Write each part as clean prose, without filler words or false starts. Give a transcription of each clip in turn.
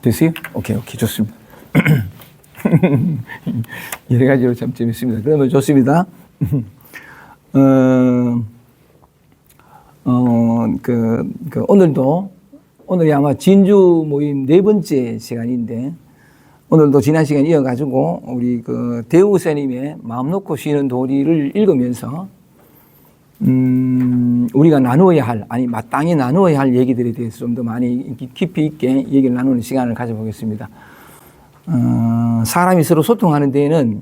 됐어요? 오케이, 좋습니다. 여러 가지로 참 재밌습니다. 그러면 좋습니다. 오늘이 아마 진주 모임 4번째 시간인데, 오늘도 지난 시간 이어가지고, 우리 대우사님의 마음 놓고 쉬는 도리를 읽으면서, 우리가 나누어야 할, 마땅히 나누어야 할 얘기들에 대해서 좀 더 많이 깊이 있게 얘기를 나누는 시간을 가져보겠습니다. 사람이 서로 소통하는 데에는,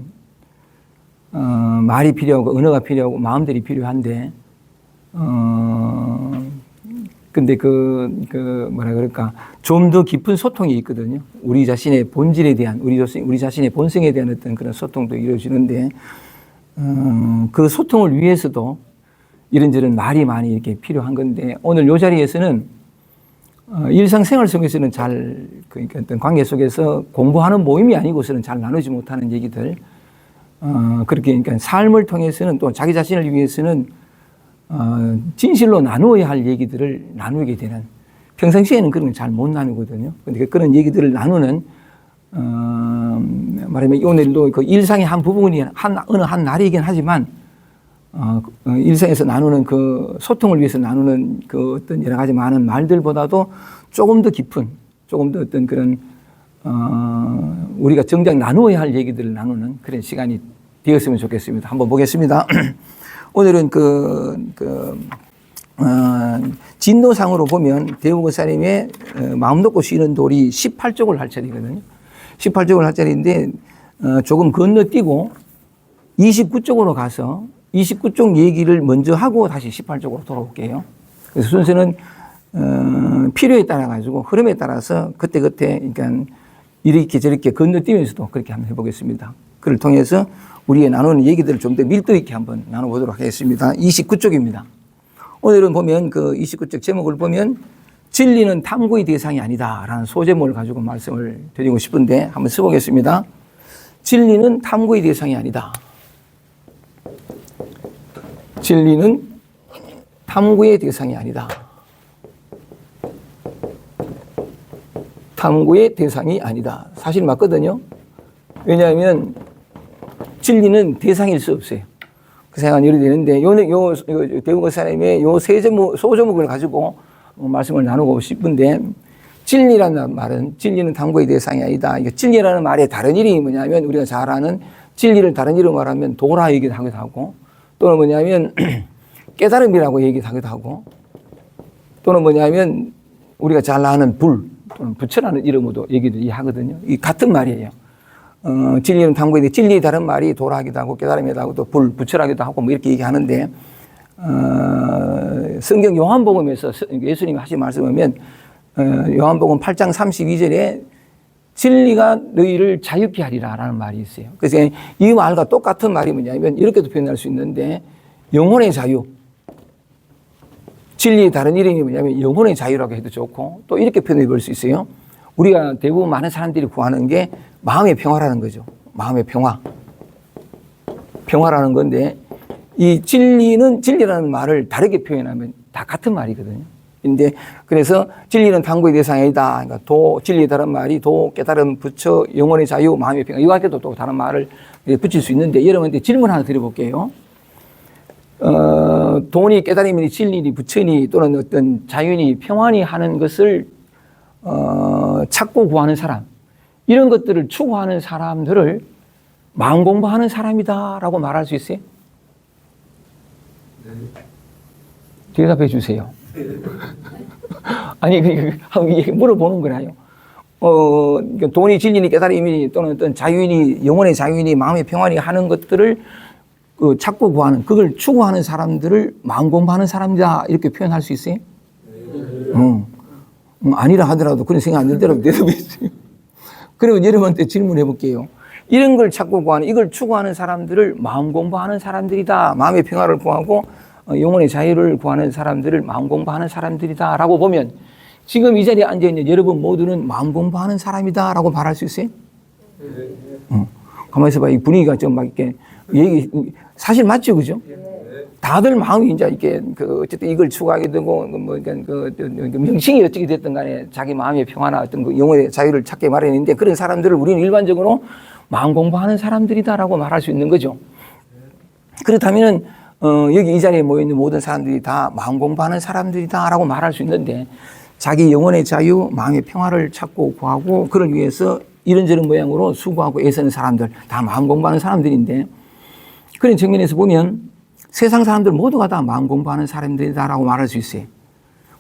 말이 필요하고, 언어가 필요하고, 마음들이 필요한데, 근데 좀 더 깊은 소통이 있거든요. 우리 자신의 본질에 대한, 우리 자신의 본성에 대한 어떤 그런 소통도 이루어지는데, 그 소통을 위해서도 이런저런 말이 많이 이렇게 필요한 건데, 오늘 이 자리에서는, 일상생활 속에서는 그러니까 어떤 관계 속에서 공부하는 모임이 아니고서는 잘 나누지 못하는 얘기들, 그렇게, 그러니까 삶을 통해서는 또 자기 자신을 위해서는, 진실로 나누어야 할 얘기들을 나누게 되는, 평상시에는 그런 걸 잘 못 나누거든요. 그러니까 그런 얘기들을 나누는, 말하면 오늘도 그 일상의 한 부분이 어느 한 날이긴 하지만, 일상에서 나누는 그 소통을 위해서 나누는 그 어떤 여러 가지 많은 말들보다도 조금 더 깊은, 조금 더 어떤 그런, 우리가 정작 나누어야 할 얘기들을 나누는 그런 시간이 되었으면 좋겠습니다. 한번 보겠습니다. 오늘은 진도상으로 보면 대우고사님의 마음 놓고 쉬는 도리 18쪽을 할 차례거든요. 18쪽을 할 차례인데, 조금 건너뛰고 29쪽으로 가서 29쪽 얘기를 먼저 하고 다시 18쪽으로 돌아올게요. 그래서 순서는, 필요에 따라 가지고 흐름에 따라서 그때그때, 그러니까 이렇게 저렇게 건너뛰면서도 그렇게 한번 해보겠습니다. 그를 통해서 우리의 나누는 얘기들을 좀 더 밀도 있게 한번 나눠보도록 하겠습니다. 29쪽입니다. 오늘은 보면 그 29쪽 제목을 보면 진리는 탐구의 대상이 아니다 라는 소제목을 가지고 말씀을 드리고 싶은데 한번 써보겠습니다. 진리는 탐구의 대상이 아니다. 진리는 탐구의 대상이 아니다. 탐구의 대상이 아니다. 사실 맞거든요. 왜냐하면 진리는 대상일 수 없어요. 그 생각은 이래 되는데, 대우고사님의 요 소제목을 가지고 말씀을 나누고 싶은데, 진리라는 말은, 진리는 탐구의 대상이 아니다. 진리라는 말의 다른 이름이 뭐냐면, 우리가 잘 아는 진리를 다른 이름으로 말하면 도라 얘기도 하기도 하고, 또는 뭐냐면 깨달음이라고 얘기도 하기도 하고, 또는 뭐냐면 우리가 잘 아는 불, 또는 부처라는 이름으로도 얘기도 하거든요. 이 같은 말이에요. 진리는 탐구에 대해 진리의 다른 말이 도라하기도 하고 깨달음이기도 하고 또 불, 부처라기도 하고 뭐 이렇게 얘기하는데, 성경 요한복음에서 예수님이 하신 말씀을 보면, 요한복음 8장 32절에 진리가 너희를 자유케 하리라 라는 말이 있어요. 그래서 이 말과 똑같은 말이 뭐냐면 이렇게도 표현할 수 있는데, 영혼의 자유. 진리의 다른 이름이 뭐냐면 영혼의 자유라고 해도 좋고, 또 이렇게 표현해 볼 수 있어요. 우리가 대부분 많은 사람들이 구하는 게 마음의 평화라는 거죠. 마음의 평화. 평화라는 건데, 이 진리라는 말을 다르게 표현하면 다 같은 말이거든요. 근데 그래서 진리는 탐구의 대상이 아니다. 그러니까 진리의 다른 말이 깨달음, 부처, 영혼의 자유, 마음의 평화. 이와 같게도 또 다른 말을 붙일 수 있는데, 여러분한테 질문 하나 드려볼게요. 돈이 깨달음이니 진리니 부처니 또는 어떤 자유니 평안이 하는 것을 찾고 구하는 사람, 이런 것들을 추구하는 사람들을 마음 공부하는 사람이다라고 말할 수 있어요? 대답해 주세요. 아니, 물어보는 거라요. 돈이 진리니 깨달음이니 또는 어떤 자유니 영혼의 자유니 마음의 평안이 하는 것들을 찾고 구하는, 그걸 추구하는 사람들을 마음 공부하는 사람이다 이렇게 표현할 수 있어요? 아니라 하더라도 그런 생각 안 들더라도 대답해 주세요. 그러면 여러분한테 질문해 볼게요. 이런 걸 찾고 구하는, 이걸 추구하는 사람들을 마음 공부하는 사람들이다. 마음의 평화를 구하고 영혼의 자유를 구하는 사람들을 마음 공부하는 사람들이다 라고 보면, 지금 이 자리에 앉아있는 여러분 모두는 마음 공부하는 사람이다 라고 말할 수 있어요? 가만히 있어봐. 이 분위기가 좀 막 이렇게 사실 맞죠, 그죠? 다들 마음이 이제 이렇게 어쨌든 이걸 추구하게 되고 뭐 명칭이 어떻게 됐든 간에 자기 마음의 평화나 어떤 그 영혼의 자유를 찾게 마련인데 그런 사람들을 우리는 일반적으로 마음 공부하는 사람들이다라고 말할 수 있는 거죠. 그렇다면은 여기 이 자리에 모여 있는 모든 사람들이 다 마음 공부하는 사람들이다라고 말할 수 있는데 자기 영혼의 자유, 마음의 평화를 찾고 구하고 그를 위해서 이런저런 모양으로 수고하고 애쓰는 사람들 다 마음 공부하는 사람들인데 그런 측면에서 보면 세상 사람들 모두가 다 마음 공부하는 사람들이다라고 말할 수 있어요.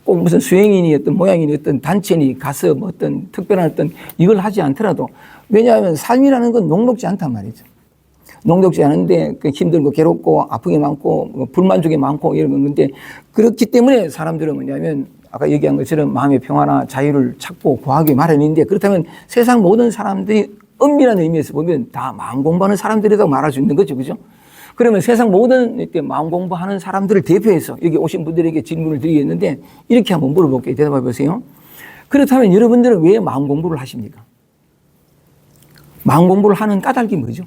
꼭 무슨 수행인이 어떤 모양이니 어떤 단체니 가서 뭐 어떤 특별한 어떤 이걸 하지 않더라도 왜냐하면 삶이라는 건 녹록지 않단 말이죠. 녹록지 않은데 힘들고 괴롭고 아프게 많고 뭐 불만족이 많고 이런 건데 그렇기 때문에 사람들은 뭐냐면 아까 얘기한 것처럼 마음의 평화나 자유를 찾고 구하기 마련인데 그렇다면 세상 모든 사람들이 엄밀한 의미에서 보면 다 마음 공부하는 사람들이라고 말할 수 있는 거죠. 그죠? 그러면 세상 모든 이렇게 마음 공부하는 사람들을 대표해서 여기 오신 분들에게 질문을 드리겠는데 이렇게 한번 물어볼게요. 대답해 보세요. 그렇다면 여러분들은 왜 마음 공부를 하십니까? 마음 공부를 하는 까닭이 뭐죠?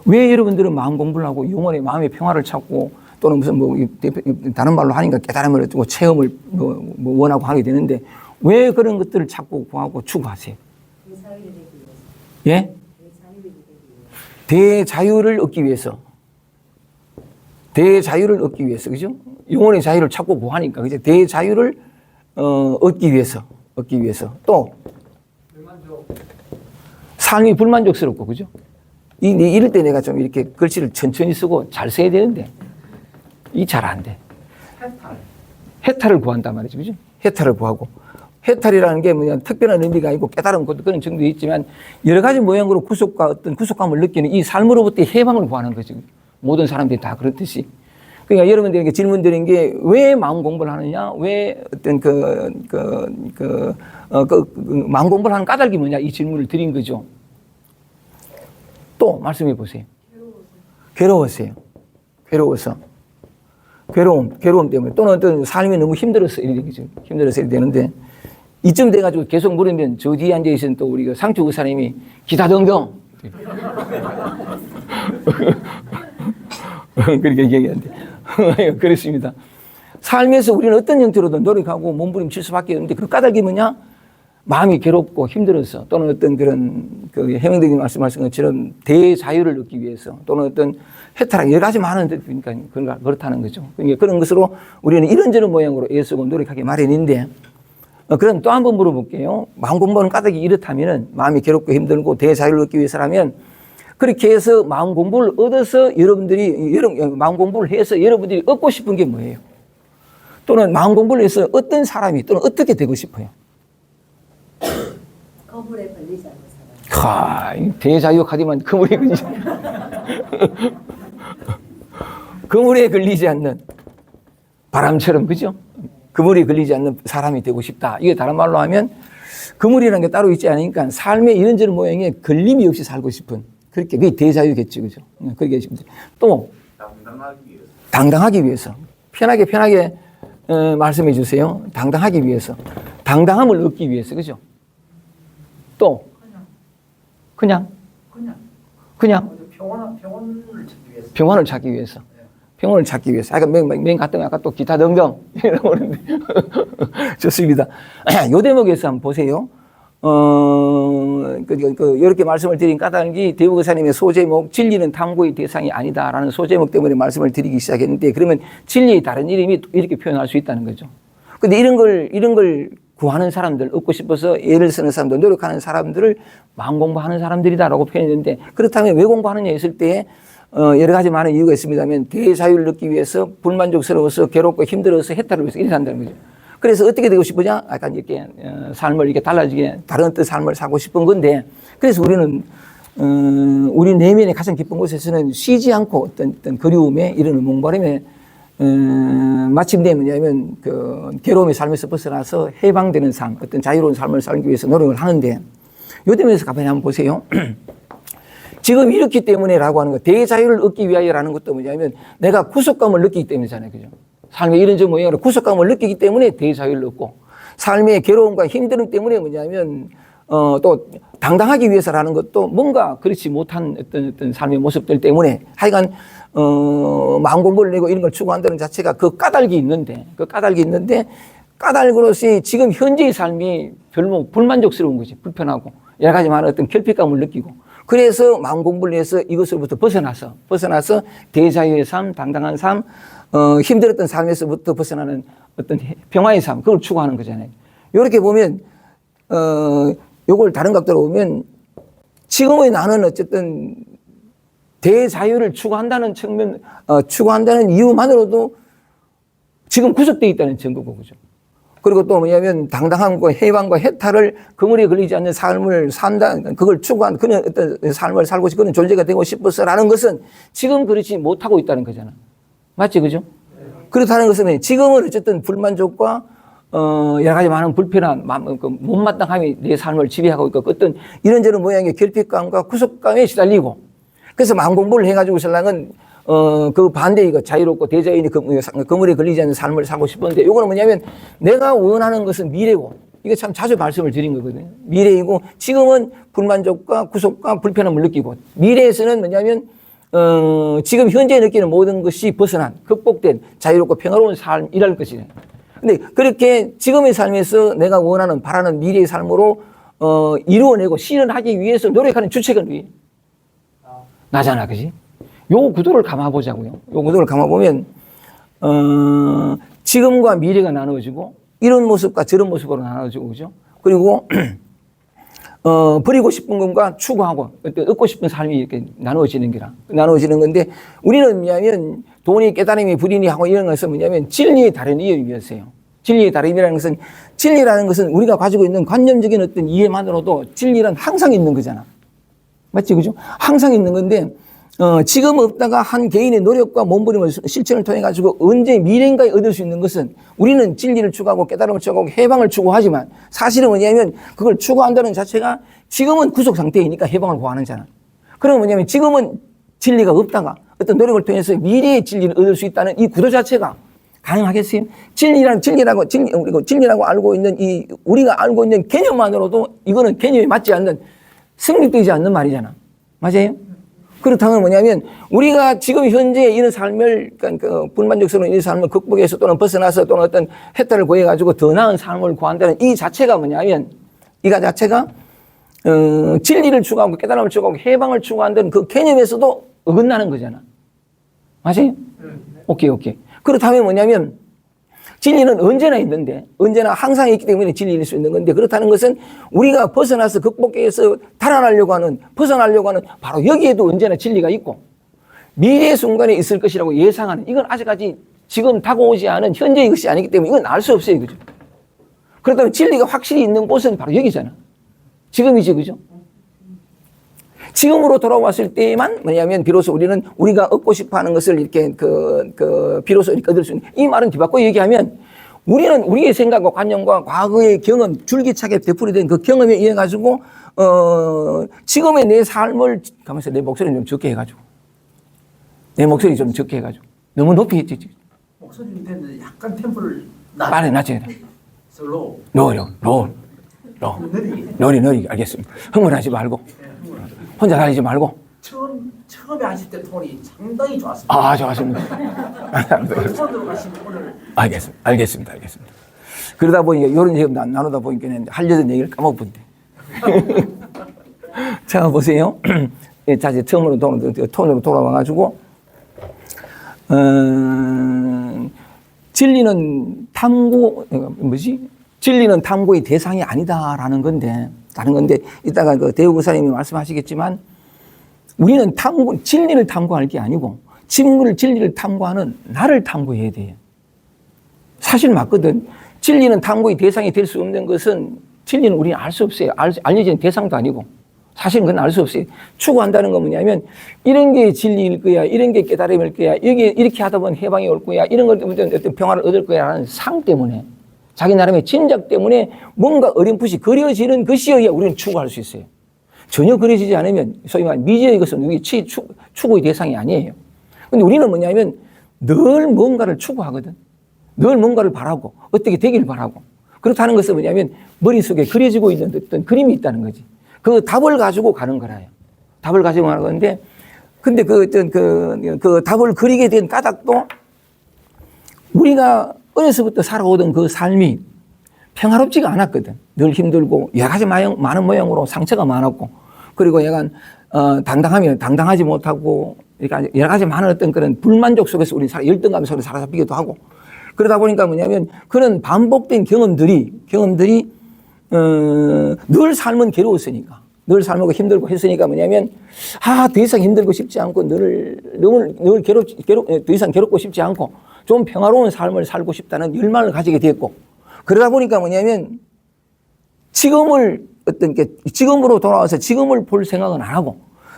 왜 여러분들은 마음 공부를 하고 영혼의 마음의 평화를 찾고 또는 무슨 뭐 다른 말로 하니까 깨달음을 얻고 체험을 뭐 원하고 하게 되는데 왜 그런 것들을 찾고 구하고 추구하세요? 예? 대자유를 얻기 위해서. 대자유를 얻기 위해서. 그죠? 영혼의 자유를 찾고 구하니까. 그죠? 대자유를, 얻기 위해서. 얻기 위해서. 또. 삶이 불만족스럽고. 그죠? 이럴 때 내가 좀 이렇게 글씨를 천천히 쓰고 잘 써야 되는데. 이 잘 안 돼. 해탈을 구한단 말이죠. 그죠? 해탈을 구하고. 해탈이라는 게 뭐냐 특별한 의미가 아니고 깨달은 것도 그런 정도 있지만 여러 가지 모양으로 구속과 어떤 구속감을 느끼는 이 삶으로부터 해방을 구하는 거죠. 모든 사람들이 다 그렇듯이. 그러니까 여러분들에게 질문 드린 게 왜 마음 공부를 하느냐? 왜 어떤 마음 공부를 하는 까닭이 뭐냐? 이 질문을 드린 거죠. 또 말씀해 보세요. 괴로웠어요. 괴로워서. 괴로움 때문에 또는 어떤 삶이 너무 힘들어서 이렇게 되죠. 힘들어서 이렇게 되는데 이쯤 돼가지고 계속 물으면 저 뒤에 앉아있는 또 우리 상주 의사님이 기타 등등 그렇게 얘기하는데 그렇습니다. 삶에서 우리는 어떤 형태로든 노력하고 몸부림칠 수밖에 없는데 그 까닭이 뭐냐? 마음이 괴롭고 힘들어서 또는 어떤 그런 그 해명되는 말씀하신 것처럼 대자유를 얻기 위해서 또는 어떤 해탈하기 여러 가지 많은 그러니까 그렇다는 거죠. 그러니까 그런 것으로 우리는 이런저런 모양으로 애쓰고 노력하기 마련인데 그럼 또 한 번 물어볼게요. 마음 공부하는 까닭이 이렇다면은 마음이 괴롭고 힘들고 대자유를 얻기 위해서라면 그렇게 해서 마음 공부를 얻어서 여러분들이 마음 공부를 해서 여러분들이 얻고 싶은 게 뭐예요? 또는 마음 공부를 해서 어떤 사람이 또는 어떻게 되고 싶어요? 거물에 걸리지 않는 사람. 대자유하지만 거물에 걸리지 않는 거물에 걸리지 않는 바람처럼 그죠? 그물에 걸리지 않는 사람이 되고 싶다. 이게 다른 말로 하면 그물이라는 게 따로 있지 않으니까 삶의 이런저런 모양에 걸림이 없이 살고 싶은 그렇게 그게 대자유겠죠, 그죠? 그렇게 싶은데 또 당당하기 위해서 편하게 말씀해 주세요. 당당하기 위해서 당당함을 얻기 위해서 그죠? 또 그냥 평안을 찾기 위해서. 평온을 찾기 위해서. 아까 맨 갔던 아까 또 기타 등등 이러고 오는데 좋습니다. 요 대목에서 한번 보세요. 이렇게 말씀을 드린 까닭이 대우교사님의 소제목 진리는 탐구의 대상이 아니다라는 소제목 때문에 말씀을 드리기 시작했는데 그러면 진리의 다른 이름이 이렇게 표현할 수 있다는 거죠. 근데 이런 걸 구하는 사람들, 얻고 싶어서 애를 쓰는 사람들, 노력하는 사람들을 마음 공부하는 사람들이다라고 표현했는데 그렇다면 왜 공부하느냐 했을 때 여러 가지 많은 이유가 있습니다만 대자유를 얻기 위해서 불만족스러워서 괴롭고 힘들어서 해탈을 위해서 이렇게 한다는 거죠. 그래서 어떻게 되고 싶으냐? 약간 이렇게 삶을 이렇게 달라지게 다른 어떤 삶을 살고 싶은 건데 그래서 우리는 우리 내면의 가장 깊은 곳에서는 쉬지 않고 어떤 그리움에 이런 몽바람에 마침내 뭐냐면 그 괴로움의 삶에서 벗어나서 해방되는 삶, 어떤 자유로운 삶을 살기 위해서 노력을 하는데 요 점에서 가만히 한번 보세요. 지금 이렇기 때문에라고 하는 거, 대자유를 얻기 위하여라는 것도 뭐냐면 내가 구속감을 느끼기 때문이잖아요. 그죠? 삶의 이런저런 모양으로 구속감을 느끼기 때문에 대자유를 얻고 삶의 괴로움과 힘듦 때문에 뭐냐면 또 당당하기 위해서라는 것도 뭔가 그렇지 못한 어떤 삶의 모습들 때문에 하여간 마음 공부를 내고 이런 걸 추구한다는 자체가 그 까닭이 있는데 까닭으로서 지금 현재의 삶이 별로 불만족스러운 거지. 불편하고 여러 가지 많은 어떤 결핍감을 느끼고 그래서 마음 공부를 해서 이것으로부터 벗어나서 대자유의 삶, 당당한 삶, 힘들었던 삶에서부터 벗어나는 어떤 평화의 삶, 그걸 추구하는 거잖아요. 이렇게 보면, 요걸 다른 각도로 보면 지금의 나는 어쨌든 대자유를 추구한다는 측면, 추구한다는 이유만으로도 지금 구속되어 있다는 증거고, 그죠? 그리고 또 뭐냐면 당당함과 해방과 해탈을 그물에 걸리지 않는 삶을 산다, 그걸 추구한 그런 어떤 삶을 살고 싶고 그런 존재가 되고 싶어서라는 것은 지금 그렇지 못하고 있다는 거잖아. 맞지, 그죠? 그렇다는 것은 지금은 어쨌든 불만족과 여러 가지 많은 불편한 못마땅함이 내 삶을 지배하고 있고 어떤 이런저런 모양의 결핍감과 구속감에 시달리고 그래서 마음 공부를 해가지고 신랑은 그 반대 이거 자유롭고 대자연이 그물에 걸리지 않는 삶을 살고 싶은데 이거는 뭐냐면 내가 원하는 것은 미래고 이거 참 자주 말씀을 드린 거거든요. 미래이고 지금은 불만족과 구속과 불편함을 느끼고 미래에서는 뭐냐면 지금 현재 느끼는 모든 것이 벗어난 극복된 자유롭고 평화로운 삶이랄 것이네. 근데 그렇게 지금의 삶에서 내가 원하는 바라는 미래의 삶으로 이루어내고 실현하기 위해서 노력하는 주체가 누구예요? 나잖아, 그지? 요 구도를 감아보자고요. 요 구도를 감아보면 지금과 미래가 나누어지고 이런 모습과 저런 모습으로 나누어지고, 그죠? 그리고 버리고 싶은 것과 추구하고 얻고 싶은 삶이 이렇게 나누어지는 건데 우리는 뭐냐면 돈이 깨달음이 불이니 하고 이런 것은 뭐냐면 진리의 다른 이해를 위해서요. 진리의 다름이라는 것은 진리라는 것은 우리가 가지고 있는 관념적인 어떤 이해만으로도 진리는 항상 있는 거잖아. 맞지, 그죠? 항상 있는 건데 지금 없다가 한 개인의 노력과 몸부림을 실천을 통해 가지고 언제 미래인가에 얻을 수 있는 것은 우리는 진리를 추구하고 깨달음을 추구하고 해방을 추구하지만 사실은 뭐냐면 그걸 추구한다는 자체가 지금은 구속 상태이니까 해방을 구하는잖아. 그러면 뭐냐면 지금은 진리가 없다가 어떤 노력을 통해서 미래의 진리를 얻을 수 있다는 이 구도 자체가 가능하겠어요? 진리라고 알고 있는 우리가 알고 있는 개념만으로도 이거는 개념에 맞지 않는 성립되지 않는 말이잖아. 맞아요? 그렇다면 뭐냐면 우리가 지금 현재 이런 삶을 그러니까 불만족스러운 이 삶을 극복해서 또는 벗어나서 또는 어떤 해탈을 구해가지고 더 나은 삶을 구한다는 이 자체가 뭐냐면 이가 자체가 진리를 추구하고 깨달음을 추구하고 해방을 추구한다는 그 개념에서도 어긋나는 거잖아. 맞아요? 오케이. 그렇다면 뭐냐면 진리는 언제나 있는데 언제나 항상 있기 때문에 진리일 수 있는 건데 그렇다는 것은 우리가 벗어나서 극복해서 벗어나려고 하는 바로 여기에도 언제나 진리가 있고 미래의 순간에 있을 것이라고 예상하는 이건 아직까지 지금 다가오지 않은 현재의 것이 아니기 때문에 이건 알 수 없어요. 그죠? 그렇다면 진리가 확실히 있는 곳은 바로 여기잖아. 지금이지, 그죠? 지금으로 돌아왔을 때만 뭐냐면 비로소 우리가 얻고 싶어 하는 것을 이렇게 비로소 이렇게 얻을 수 있는 이 말은 뒤바꿔 얘기하면 우리는 우리의 생각과 관념과 과거의 경험, 줄기차게 되풀이된 그 경험에 의해 가지고 지금의 내 삶을 가만있어 내 목소리 좀 적게 해가지고 너무 높이 했지. 목소리 밑에는 약간 템포를 빨리 낮춰야 돼. 슬로우. 너리 알겠습니다. 흥분하지 말고 혼자 다니지 말고. 처음에 하실 때 톤이 상당히 좋았습니다. 아, 좋았습니다. 톤으로 가시면 오늘. 알겠습니다. 그러다 보니까 이런 얘기 나누다 보니까 하려던 얘기를 까먹었는데. 자, 보세요. 다시 처음으로 톤으로 돌아와가지고, 진리는 탐구의 대상이 아니다라는 건데, 이따가 그 대우 교사님이 말씀하시겠지만, 우리는 진리를 탐구할 게 아니고, 진리를 탐구하는 나를 탐구해야 돼요. 사실 맞거든. 진리는 탐구의 대상이 될 수 없는 것은, 진리는 우리는 알 수 없어요. 알려진 대상도 아니고, 사실은 그건 알 수 없어요. 추구한다는 건 뭐냐면, 이런 게 진리일 거야, 이런 게 깨달음일 거야, 이렇게 하다 보면 해방이 올 거야, 이런 것 때문에 어떤 평화를 얻을 거야 라는 상 때문에, 자기 나름의 진작 때문에 뭔가 어렴풋이 그려지는 것이어야 우리는 추구할 수 있어요. 전혀 그려지지 않으면 소위 말하는 미지의 것은 우리 추구의 대상이 아니에요. 근데 우리는 뭐냐면 늘 뭔가를 추구하거든. 늘 뭔가를 바라고 어떻게 되길 바라고 그렇다는 것은 뭐냐면 머릿속에 그려지고 있는 어떤 그림이 있다는 거지. 그 답을 가지고 가는 거라요. 답을 가지고 가는 건데, 근데 그 답을 그리게 된 까닭도 우리가 어려서부터 살아오던 그 삶이 평화롭지가 않았거든. 늘 힘들고 여러 가지 많은 모양으로 상처가 많았고, 그리고 약간 당당하지 못하고, 그러니까 여러 가지 많은 어떤 그런 불만족 속에서 우리 열등감 속에서 사로잡히기도 하고, 그러다 보니까 뭐냐면 그런 반복된 경험들이 늘 삶은 괴로웠으니까, 늘 삶하고 힘들고 했으니까 뭐냐면 더 이상 힘들고 싶지 않고 늘 더 이상 괴롭고 싶지 않고 좀 평화로운 삶을 살고 싶다는 열망을 가지게 됐고, 그러다 보니까 뭐냐면 지금으로 돌아와서 지금을 볼 생각은 안 하고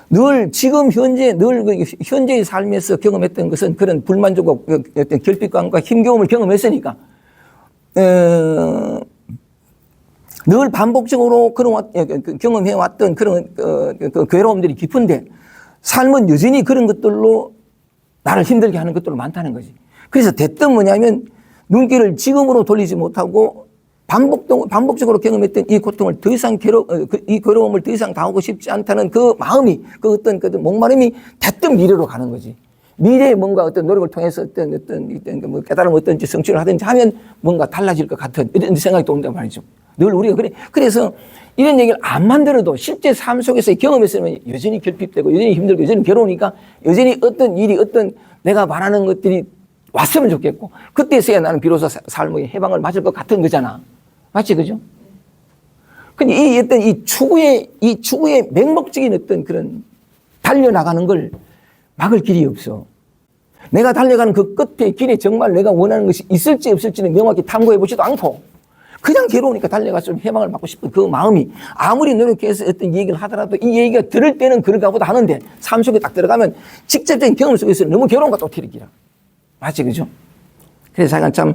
늘 지금 현재의 삶에서 경험했던 것은 그런 불만족과 어떤 결핍감과 힘겨움을 경험했으니까 늘 반복적으로 경험해왔던 그런 그 괴로움들이 깊은데 삶은 여전히 그런 것들로 나를 힘들게 하는 것들로 많다는 거지. 그래서 대뜸 뭐냐면 눈길을 지금으로 돌리지 못하고 반복적으로 경험했던 이 고통을 더 이상 이 괴로움을 더 이상 당하고 싶지 않다는 그 마음이, 그 어떤 목마름이 대뜸 미래로 가는 거지. 미래에 뭔가 어떤 노력을 통해서 어떤 뭐 깨달음 어떤지 성취를 하든지 하면 뭔가 달라질 것 같은 이런 생각이 또 온단 말이죠. 늘 우리가 그래서 이런 얘기를 안 만들어도 실제 삶 속에서 경험했으면 여전히 결핍되고 여전히 힘들고 여전히 괴로우니까 여전히 어떤 일이 어떤 내가 바라는 것들이 왔으면 좋겠고 그때서야 나는 비로소 삶의 해방을 맞을 것 같은 거잖아. 맞지, 그죠? 근데 이 추구의 맹목적인 어떤 그런 달려나가는 걸 막을 길이 없어. 내가 달려가는 그 끝에 길에 정말 내가 원하는 것이 있을지 없을지는 명확히 탐구해 보지도 않고 그냥 괴로우니까 달려가서 좀 해방을 받고 싶은 그 마음이 아무리 노력해서 어떤 얘기를 하더라도 이 얘기가 들을 때는 그런가 보다 하는데 삶 속에 딱 들어가면 직접적인 경험 속에서 너무 괴로움과 또 티리기라. 맞지, 그죠? 그래서 제가 참,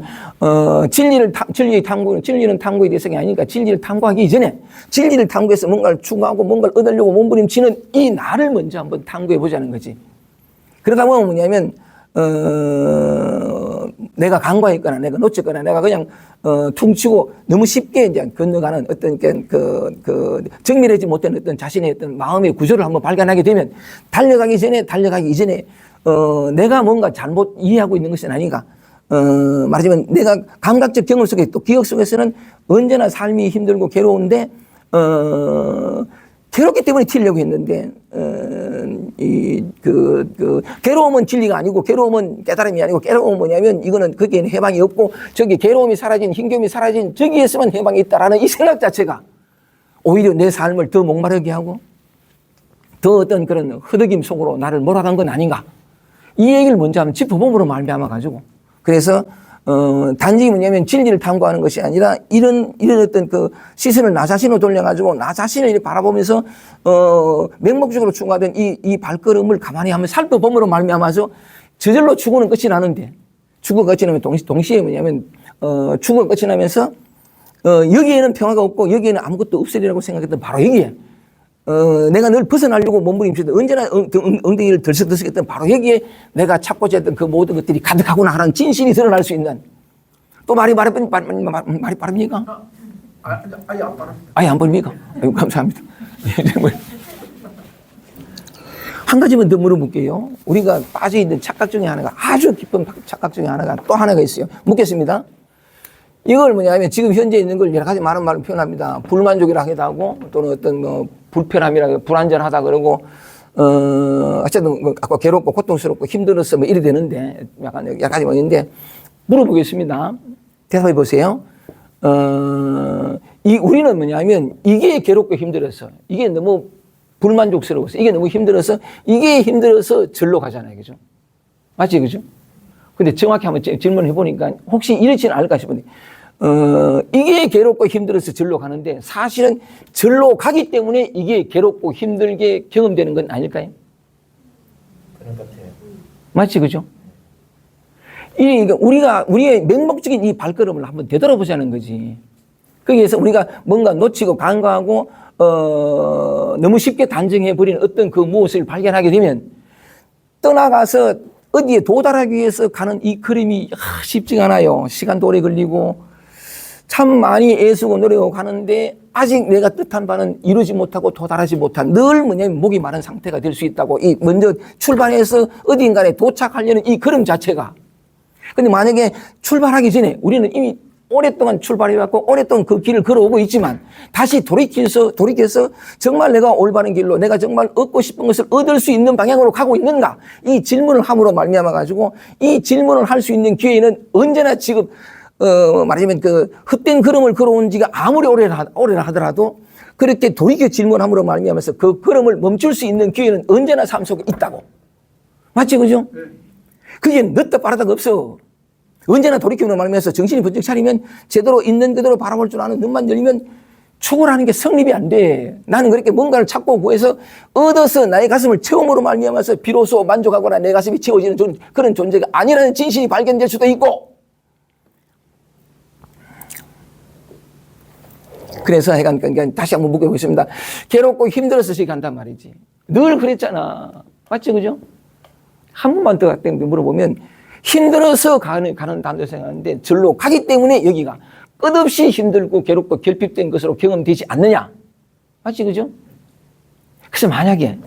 진리는 탐구의 대상이 아니니까 진리를 탐구하기 이전에 진리를 탐구해서 뭔가를 추구하고 뭔가를 얻으려고 몸부림치는 이 나를 먼저 한번 탐구해 보자는 거지. 그러다 보면 뭐냐면, 내가 간과했거나 내가 놓쳤거나 내가 그냥, 퉁치고 너무 쉽게 이제 건너가는 어떤 정밀하지 못한 어떤 자신의 어떤 마음의 구조를 한번 발견하게 되면 달려가기 이전에, 내가 뭔가 잘못 이해하고 있는 것은 아닌가. 말하자면 내가 감각적 경험 속에 또 기억 속에서는 언제나 삶이 힘들고 괴로운데, 괴롭기 때문에 튀려고 했는데, 괴로움은 진리가 아니고, 괴로움은 깨달음이 아니고, 괴로움은 뭐냐면, 이거는 거기에는 해방이 없고, 저기 괴로움이 사라진, 힘겨움이 사라진, 저기에서만 해방이 있다라는 이 생각 자체가 오히려 내 삶을 더 목마르게 하고, 더 어떤 그런 허덕임 속으로 나를 몰아간 건 아닌가. 이 얘기를 먼저 한번 짚어봄으로 말미암아가지고, 그래서, 단지 뭐냐면 진리를 탐구하는 것이 아니라 이런 어떤 그 시선을 나 자신으로 돌려가지고 나 자신을 이렇게 바라보면서, 맹목적으로 추구하던 이 발걸음을 가만히 한번 살펴봄으로 말미암아서 저절로 추구는 끝이 나는데, 추구가 끝이 나면 동시에 뭐냐면, 추구가 끝이 나면서, 여기에는 평화가 없고 여기에는 아무것도 없으리라고 생각했던 바로 여기에, 내가 늘 벗어나려고 몸부림치던 언제나 엉덩이를 들썩들썩했던 바로 여기에 내가 찾고자 했던 그 모든 것들이 가득하구나 하는 진실이 드러날 수 있는 또 말이 빠릅니까? 아예 안 바랍니다. 아예 안 보입니까? 아이고, 감사합니다. 한 가지만 더 물어볼게요. 우리가 빠져있는 착각 중에 하나가 아주 깊은 착각 중에 하나가 또 하나가 있어요. 묻겠습니다. 이걸 뭐냐면 지금 현재 있는 걸 여러 가지 많은 말로 표현합니다. 불만족이라 하기도 하고 또는 어떤 불편함이라 불안전하다 그러고 어쨌든 아까 괴롭고 고통스럽고 힘들어서 뭐 이래 되는데 약간 여러 가지 있는데 물어보겠습니다. 대답해 보세요. 우리는 뭐냐면 이게 괴롭고 힘들어서 이게 너무 불만족스러워서 이게 너무 힘들어서 이게 힘들어서 절로 가잖아요. 그죠? 맞지? 그죠? 근데 정확히 한번 질문을 해보니까 혹시 이렇지는 않을까 싶은데, 이게 괴롭고 힘들어서 절로 가는데 사실은 절로 가기 때문에 이게 괴롭고 힘들게 경험되는 건 아닐까요? 그런 것 같아요. 맞지, 그죠? 그러니까 우리의 맹목적인 이 발걸음을 한번 되돌아보자는 거지. 거기에서 우리가 뭔가 놓치고 간과하고, 너무 쉽게 단정해버리는 어떤 그 무엇을 발견하게 되면 떠나가서 어디에 도달하기 위해서 가는 이 걸음이 쉽지가 않아요. 시간도 오래 걸리고 참 많이 애쓰고 노력하고 가는데 아직 내가 뜻한 바는 이루지 못하고 도달하지 못한 늘 뭐냐면 목이 마른 상태가 될 수 있다고. 이 먼저 출발해서 어딘가에 도착하려는 이 걸음 자체가. 근데 만약에 출발하기 전에 우리는 이미 오랫동안 출발해왔고 오랫동안 그 길을 걸어오고 있지만 다시 돌이켜서 정말 내가 올바른 길로 내가 정말 얻고 싶은 것을 얻을 수 있는 방향으로 가고 있는가? 이 질문을 함으로 말미암아 가지고 이 질문을 할 수 있는 기회는 언제나 지금 말하자면 그 헛된 걸음을 걸어온 지가 아무리 오래라 하더라도 그렇게 돌이켜 질문함으로 말미암아서 그 걸음을 멈출 수 있는 기회는 언제나 삶 속에 있다고. 맞지, 그죠? 그게 늦다 빠르다가 없어. 언제나 돌이킴으로 말미암아서 정신이 번쩍 차리면 제대로 있는 그대로 바라볼 줄 아는 눈만 열리면 초월하는 게 성립이 안 돼. 나는 그렇게 뭔가를 찾고 구해서 얻어서 나의 가슴을 채움으로 말미암아서 비로소 만족하거나 내 가슴이 채워지는 그런 존재가 아니라는 진실이 발견될 수도 있고. 그래서 그러니까 다시 한번 묻어보겠습니다. 괴롭고 힘들어서 저기 간단 말이지. 늘 그랬잖아. 맞지, 그죠? 한 번만 더 물어보면 힘들어서 가는 단도 생각하는데 절로 가기 때문에 여기가 끝없이 힘들고 괴롭고 결핍된 것으로 경험되지 않느냐. 맞지, 그죠? 그래서 만약에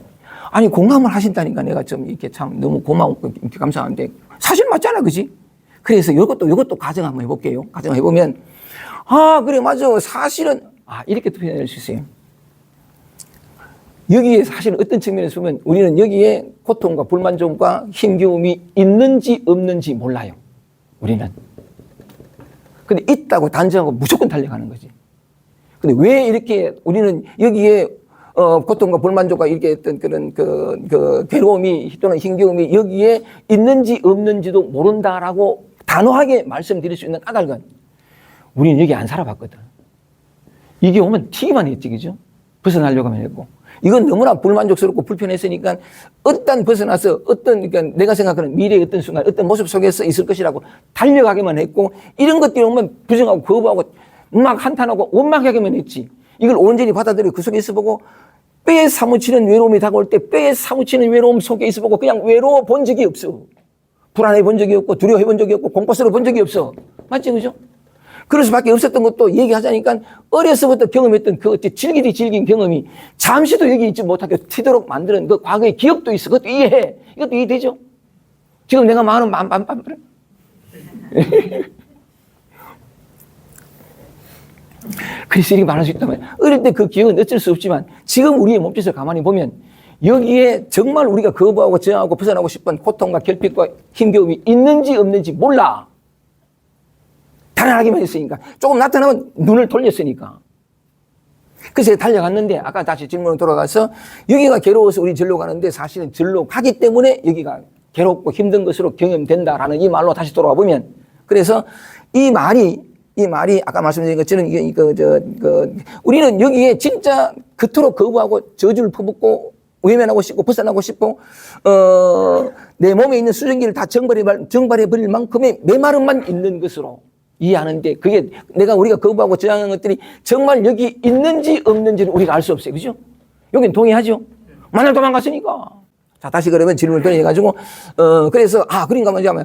아니 공감을 하신다니까 내가 좀 이렇게 참 너무 고마웠고 감사한데 사실 맞잖아, 그지? 그래서 이것도 가정 한번 해볼게요. 가정 해보면 그래 맞아 사실은 이렇게 표현할 수 있어요. 여기에 사실 어떤 측면에서 보면 우리는 여기에 고통과 불만족과 힘겨움이 있는지 없는지 몰라요. 우리는. 근데 있다고 단정하고 무조건 달려가는 거지. 근데 왜 이렇게 우리는 여기에 고통과 불만족과 이렇게 어떤 그런 그 괴로움이 또는 힘겨움이 여기에 있는지 없는지도 모른다라고 단호하게 말씀드릴 수 있는 까닭은 우리는 여기 안 살아봤거든. 이게 오면 튀기만 했지, 그죠? 벗어나려고 하면 했고. 이건 너무나 불만족스럽고 불편했으니까 어떤 벗어나서 그러니까 내가 생각하는 미래의 어떤 순간 어떤 모습 속에서 있을 것이라고 달려가기만 했고 이런 것들이 오면 부정하고 거부하고 막 한탄하고 원망하기만 했지. 이걸 온전히 받아들이고 그 속에 있어 보고 뼈에 사무치는 외로움이 다가올 때 뼈에 사무치는 외로움 속에 있어 보고 그냥 외로워 본 적이 없어. 불안해 본 적이 없고 두려워해 본 적이 없고 공포스러워 본 적이 없어. 맞지, 그죠? 그럴 수밖에 없었던 것도 얘기하자니까 어려서부터 경험했던 그 질긴 경험이 잠시도 여기 있지 못하게 튀도록 만드는 그 과거의 기억도 있어. 그것도 이해해. 이것도 이해되죠? 지금 내가 마음은 빰빰빰. 그래서 이렇게 말할 수 있단 말이야. 어릴 때 그 기억은 어쩔 수 없지만 지금 우리의 몸짓을 가만히 보면 여기에 정말 우리가 거부하고 저항하고 벗어나고 싶은 고통과 결핍과 힘겨움이 있는지 없는지 몰라. 달아나기만 했으니까. 조금 나타나면 눈을 돌렸으니까. 그래서 달려갔는데 아까 다시 질문으로 돌아가서 여기가 괴로워서 우리 절로 가는데 사실은 절로 가기 때문에 여기가 괴롭고 힘든 것으로 경험된다라는 이 말로 다시 돌아와 보면 그래서 이 말이 아까 말씀드린 것처럼 우리는 여기에 진짜 그토록 거부하고 저주를 퍼붓고 외면하고 싶고 벗어나고 싶고 내 몸에 있는 수증기를 다 정발해 버릴 만큼의 메마름만 있는 것으로 이해하는데 그게 우리가 거부하고 저항하는 것들이 정말 여기 있는지 없는지는 우리가 알 수 없어요. 그죠? 여긴 동의하죠? 만날 도망갔으니까. 자, 다시 그러면 질문을 변해가지고, 그래서, 그러니까 뭐냐면,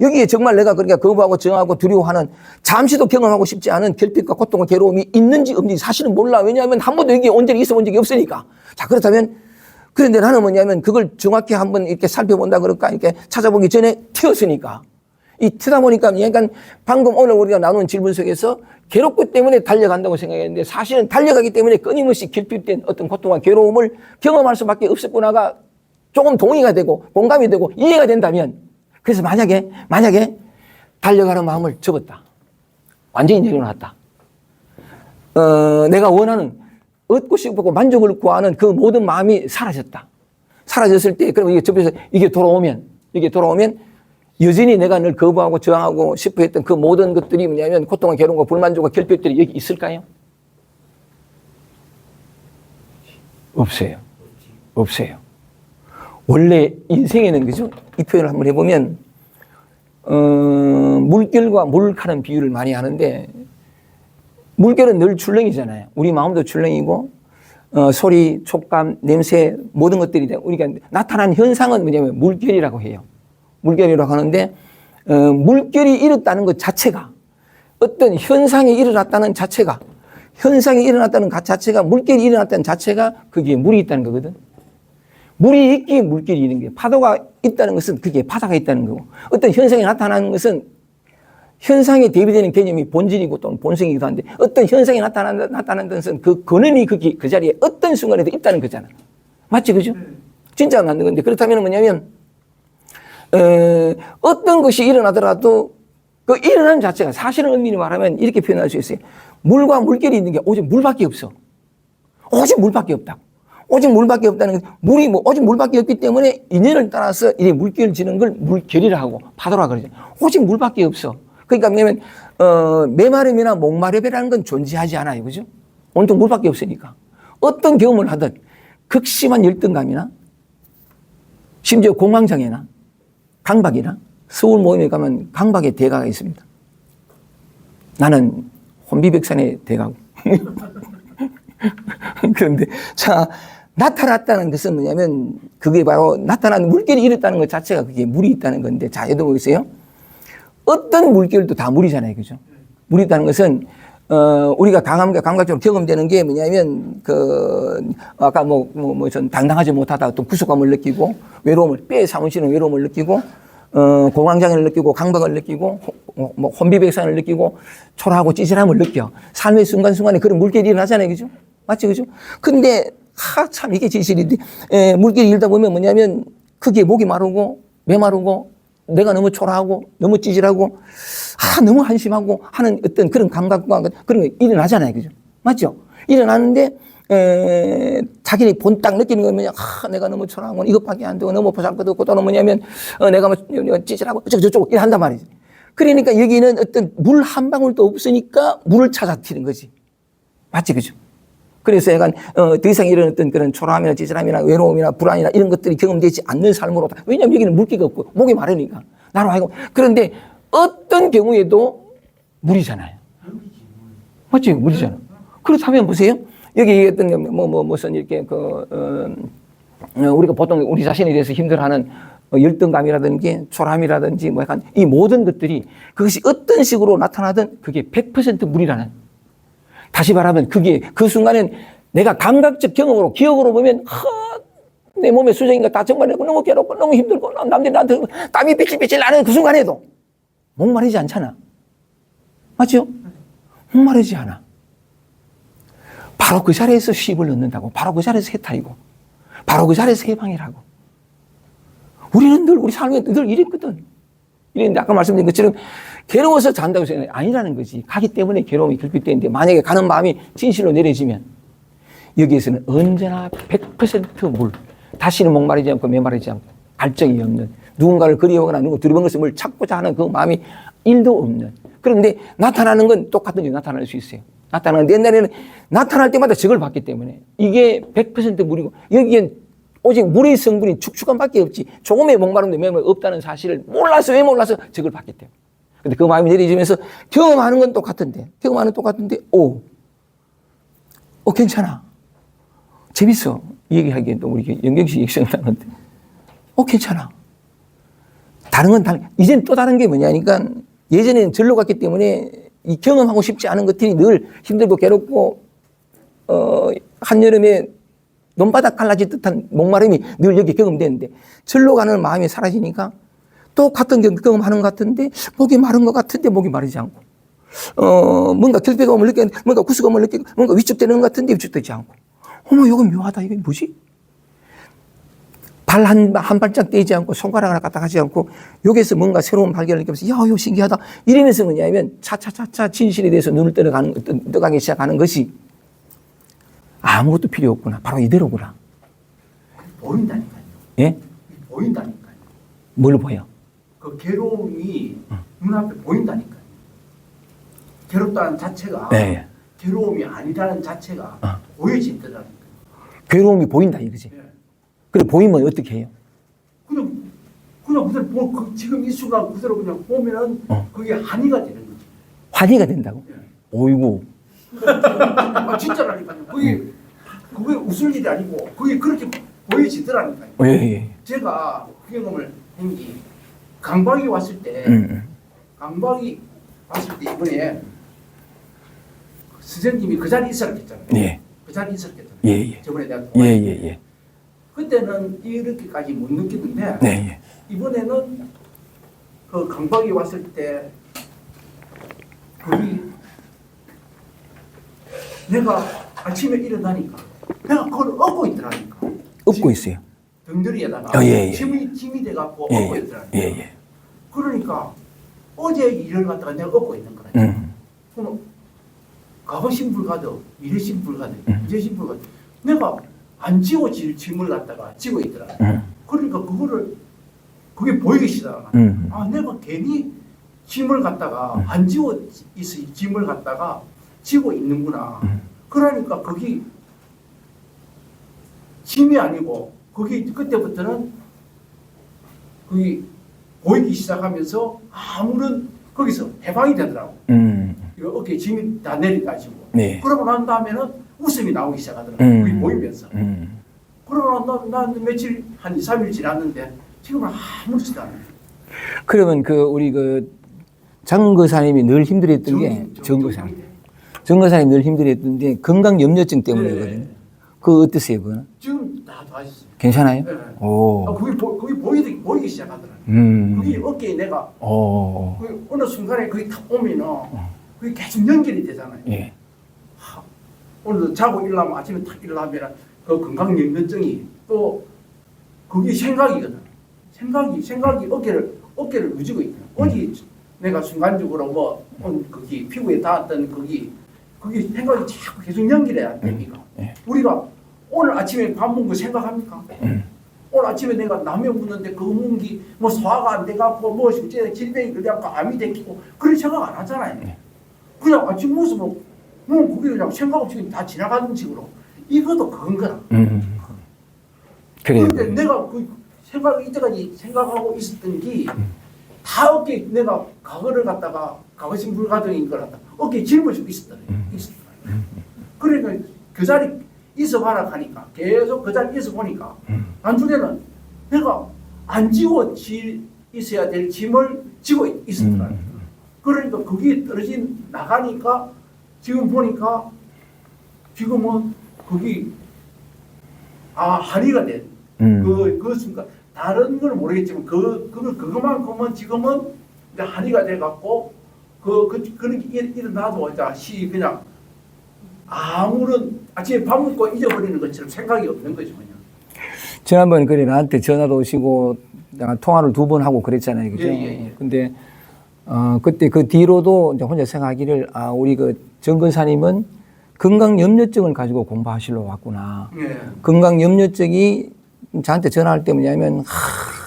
여기에 정말 내가 그러니까 거부하고 저항하고 두려워하는 잠시도 경험하고 싶지 않은 결핍과 고통과 괴로움이 있는지 없는지 사실은 몰라. 왜냐하면 한 번도 여기에 온전히 있어 본 적이 없으니까. 자, 그렇다면, 그런데 나는 뭐냐면 그걸 정확히 한번 이렇게 살펴본다 그럴까? 이렇게 찾아보기 전에 튀었으니까. 이 튀다 보니까, 그러니까 방금 오늘 우리가 나눈 질문 속에서 괴롭기 때문에 달려간다고 생각했는데 사실은 달려가기 때문에 끊임없이 결핍된 어떤 고통과 괴로움을 경험할 수밖에 없었구나가 조금 동의가 되고 공감이 되고 이해가 된다면 그래서 만약에 달려가는 마음을 접었다. 완전히 내려놨다. 내가 원하는 얻고 싶고 만족을 구하는 그 모든 마음이 사라졌다. 사라졌을 때 그럼 이게 접해서 이게 돌아오면 여전히 내가 늘 거부하고 저항하고 싶어 했던 그 모든 것들이 뭐냐면 고통과 괴로움과 불만족과 결핍들이 여기 있을까요? 없어요. 원래 인생에는 그죠? 이 표현을 한번 해보면 물결과 물칼은 비유를 많이 하는데 물결은 늘 출렁이잖아요. 우리 마음도 출렁이고 소리, 촉감, 냄새 모든 것들이 우리가 나타난 현상은 뭐냐면 물결이라고 해요. 물결이라고 하는데 물결이 일었다는 것 자체가 어떤 현상이 일어났다는 자체가, 물결이 일어났다는 자체가 거기에 물이 있다는 거거든. 물이 있기에 물결이 있는 게, 파도가 있다는 것은 그게 바다가 있다는 거고, 어떤 현상이 나타나는 것은 현상에 대비되는 개념이 본질이고 또는 본성이기도 한데, 어떤 현상이 나타나는 것은 그 근원이 그 자리에 어떤 순간에도 있다는 거잖아. 맞지, 그죠? 진짜 맞는 건데, 그렇다면 뭐냐면, 어떤 것이 일어나더라도 그 일어나는 자체가, 사실은 엄밀히 말하면 이렇게 표현할 수 있어요. 물과 물결이 있는 게 오직 물밖에 없어. 오직 물밖에 없다고. 오직 물밖에 없다는 건, 물이 오직 물밖에 없기 때문에 인연을 따라서 이 물결 지는 걸 물결이라 하고 파도라 그러죠. 오직 물밖에 없어. 그러니까 뭐냐면, 메마름이나 목마름이라는 건 존재하지 않아요. 그죠? 온통 물밖에 없으니까. 어떤 경험을 하든 극심한 열등감이나 심지어 공황장애나 강박이나 서울 모임에 가면 강박의 대가가 있습니다. 나는 혼비백산의 대가고. 그런데 자, 나타났다는 것은 뭐냐면 그게 바로 나타난 물결이 일었다는 것 자체가 그게 물이 있다는 건데, 자, 여러분 보세요. 어떤 물결도 다 물이잖아요. 그죠? 물이 있다는 것은 우리가 감각적으로 경험되는 게 뭐냐면, 아까 전 당당하지 못하다 어떤 구속감을 느끼고, 외로움을, 뼈에 사무치는 외로움을 느끼고, 공황장애를 느끼고, 강박을 느끼고, 혼비백산을 느끼고, 초라하고 찌질함을 느껴. 삶의 순간순간에 그런 물결이 일어나잖아요. 그죠? 맞지? 그죠? 근데, 참, 이게 진실인데, 물결이 일다 보면 뭐냐면, 크게 목이 마르고, 메마르고, 내가 너무 초라하고, 너무 찌질하고, 너무 한심하고 하는 어떤 그런 감각과 그런 게 일어나잖아요. 그죠? 맞죠? 일어나는데, 자기네 본딱 느끼는 건 뭐냐, 내가 너무 초라하고, 이것밖에 안 되고, 너무 보잘것없고, 또는 뭐냐면, 내가 찌질하고, 어쩌고 이렇게 한단 말이지. 그러니까 여기는 어떤 물 한 방울도 없으니까 물을 찾아 튀는 거지. 맞지? 그죠? 그래서 약간, 더 이상 이런 어떤 그런 초라함이나 찌질함이나 외로움이나 불안이나 이런 것들이 경험되지 않는 삶으로. 왜냐면 여기는 물기가 없고, 목이 마르니까. 나로 하여금. 그런데 어떤 경우에도 물이잖아요. 맞지? 물이잖아. 그렇다면 보세요. 여기 얘기했던 무슨 이렇게 우리가 보통 우리 자신에 대해서 힘들어하는 열등감이라든지 초라함이라든지 뭐 약간 이 모든 것들이 그것이 어떤 식으로 나타나든 그게 100% 물이라는. 다시 말하면 그게 그 순간엔 내가 감각적 경험으로 기억으로 보면 내 몸의 수정인가 다 정말 너무 괴롭고 너무 힘들고 남들이 나한테 땀이 삐질삐질 나는 그 순간에도 목마르지 않잖아. 맞죠? 목마르지 않아. 바로 그 자리에서 쉼을 얻는다고. 바로 그 자리에서 해탈이고. 바로 그 자리에서 해방이라고. 우리는 늘 우리 삶에 늘 이랬거든. 이랬는데 아까 말씀드린 것처럼 괴로워서 잔다고 생각해. 아니라는 거지. 가기 때문에 괴로움이 결핍되는데 만약에 가는 마음이 진실로 내려지면 여기에서는 언제나 100% 물. 다시는 목마르지 않고 메마르지 않고 갈증이 없는, 누군가를 그리워하거나 누구 두려운 것을 뭘 찾고자 하는 그 마음이 1도 없는. 그런데 나타나는 건 똑같은 게 나타날 수 있어요. 나타나는데 옛날에는 나타날 때마다 적을 받기 때문에 이게 100% 물이고 여기엔 오직 물의 성분이 축축함밖에 없지 조금의 목마름도 매물 없다는 사실을 몰라서 왜 몰라서 적을 받기 때문에. 근데 그 마음이 내려지면서 경험하는 건 똑같은데 괜찮아. 재밌어. 이 얘기하기엔 또 우리 영경씨 얘기 생각나는데 괜찮아. 다른 건 이젠 또 다른 게 뭐냐니까 예전에는 절로 갔기 때문에 이 경험하고 싶지 않은 것들이 늘 힘들고 괴롭고 한여름에 논바닥 갈라질 듯한 목마름이 늘 여기 경험되는데 절로 가는 마음이 사라지니까 또 같은 경험하는 것 같은데 목이 마른 것 같은데 목이 마르지 않고 뭔가 결핍감을 느끼는 뭔가 구수감을 느끼고 뭔가 위축되는 것 같은데 위축되지 않고 어머 이거 묘하다. 이게 뭐지? 발 한 발짝 떼지 않고 손가락 하나 갖다 하지 않고 여기서 뭔가 새로운 발견을 느끼면서 야 이거 신기하다. 이러면서 뭐냐면 차차차차 진실에 대해서 눈을 떠가기 시작하는 것이 아무것도 필요 없구나. 바로 이대로구나. 보인다니까요. 예? 보인다니까요. 뭘 보여? 그 괴로움이 눈앞에 보인다니까요. 괴롭다는 자체가 네. 괴로움이 아니라는 자체가 보여진다니까요. 괴로움이 보인다 이거지. 네. 그래 보이면 어떻게 해요? 그냥 그대로 지금 이 순간 그대로 그냥 보면은 그게 한의가 되는 거지. 환희가 된다고? 네. 오이고. 진짜라니까요. 그게 웃을 일이 아니고 그게 그렇게 보여지더라니까요. 예. 제가 그 경험을 한 게 강박이 왔을 때 강박이 봤을 때 이번에 선생님이 그 자리에 있었겠잖아요. 예. 그 자리에 있었겠잖아요. 예, 예. 저번에 내가 예, 예, 예. 그때는 이렇게까지 못 느끼는데 네, 예. 이번에는 그 강박이 왔을 때 거기 내가 아침에 일어나니까 내가 그걸 얻고 있더라니까. 업고 있어요. 등들이에다가 예, 예. 짐이 돼갖고 예, 얻고 예. 있더라니까. 예, 예. 그러니까 어제 일을 갖다가 내가 얻고 있는 거라. 그럼 과거신불가득, 미래신불가득, 현재신불가득. 내가 안 지고 짐을 갖다가 지고 있더라. 그러니까 그게 보이기 시작하나. 아, 내가 괜히 짐을 갖다가 안 지고 있어 짐을 갖다가 지고 있는구나. 그러니까 거기 짐이 아니고 거기 그때부터는 거기 보이기 시작하면서 아무런 거기서 해방이 되더라고. 이거 어깨에 짐이 다 내려가지고. 네. 그러고 난 다음에는 웃음이 나오기 시작하더라고. 그게 보이면서. 그러고 난 며칠 한 2, 3일 지났는데 지금은 아무렇지도 않아요. 그러면 우리 장거사님이 늘 힘들었던 게 정거사님이 늘 힘들었던 게 건강 염려증 때문이거든요. 네. 그거 어떠세요, 그거는? 지금 다 좋아졌어요. 괜찮아요? 네. 오. 거기 보이기 시작하더라고요. 거기 어깨에 내가 어느 순간에 거기 탁 오면은 그게 계속 연결이 되잖아요. 예. 오늘도 자고 일어나면 아침에 탁 일어나면 그 건강염려증이 또 그게 생각이거든. 생각이 어깨를 누지고 있거든. 어디 내가 순간적으로 거기 피부에 닿았던 거기 생각이 자꾸 계속 연결해야 됩니까? 우리가 오늘 아침에 밥 먹은 거 생각합니까? 오늘 아침에 내가 라면 먹는데 그 먹기 소화가 안 돼갖고 실제 질병이 걸려갖고 암이 생기고 그런 생각 안 하잖아요. 그냥 아침 먹으면 그게 그냥 생각 없이 다 지나가는 식으로 이것도 그건 거라. 그래요. 그런데 내가 그 이때까지 생각하고 있었던 게 다 어깨에 내가 과거를 갖다가 과거신 불가능인 걸 갖다가 어깨에 짊어지고 있었더래. 그러니까 그 자리 있어봐라 하니까 계속 그 자리에 있어 보니까 나중에는 내가 안 지고 있어야 될 짐을 지고 있었더라. 그러니까 그게 떨어진 나가니까 지금 보니까 지금은 거기 한의가 된 그 순간 다른 걸 모르겠지만 그거만큼은 지금은 이제 한의가 돼갖고 그런 게 일어나도 그냥 아무런 아침에 밥 먹고 잊어버리는 것처럼 생각이 없는 거죠 그냥. 지난번 나한테 전화도 오시고 통화를 2번 하고 그랬잖아요, 그죠? 예. 근데 그때 그 뒤로도 이제 혼자 생각하기를 우리 정근사님은 건강염려증을 가지고 공부하시러 왔구나. 예. 건강염려증이 저한테 전화할 때 뭐냐면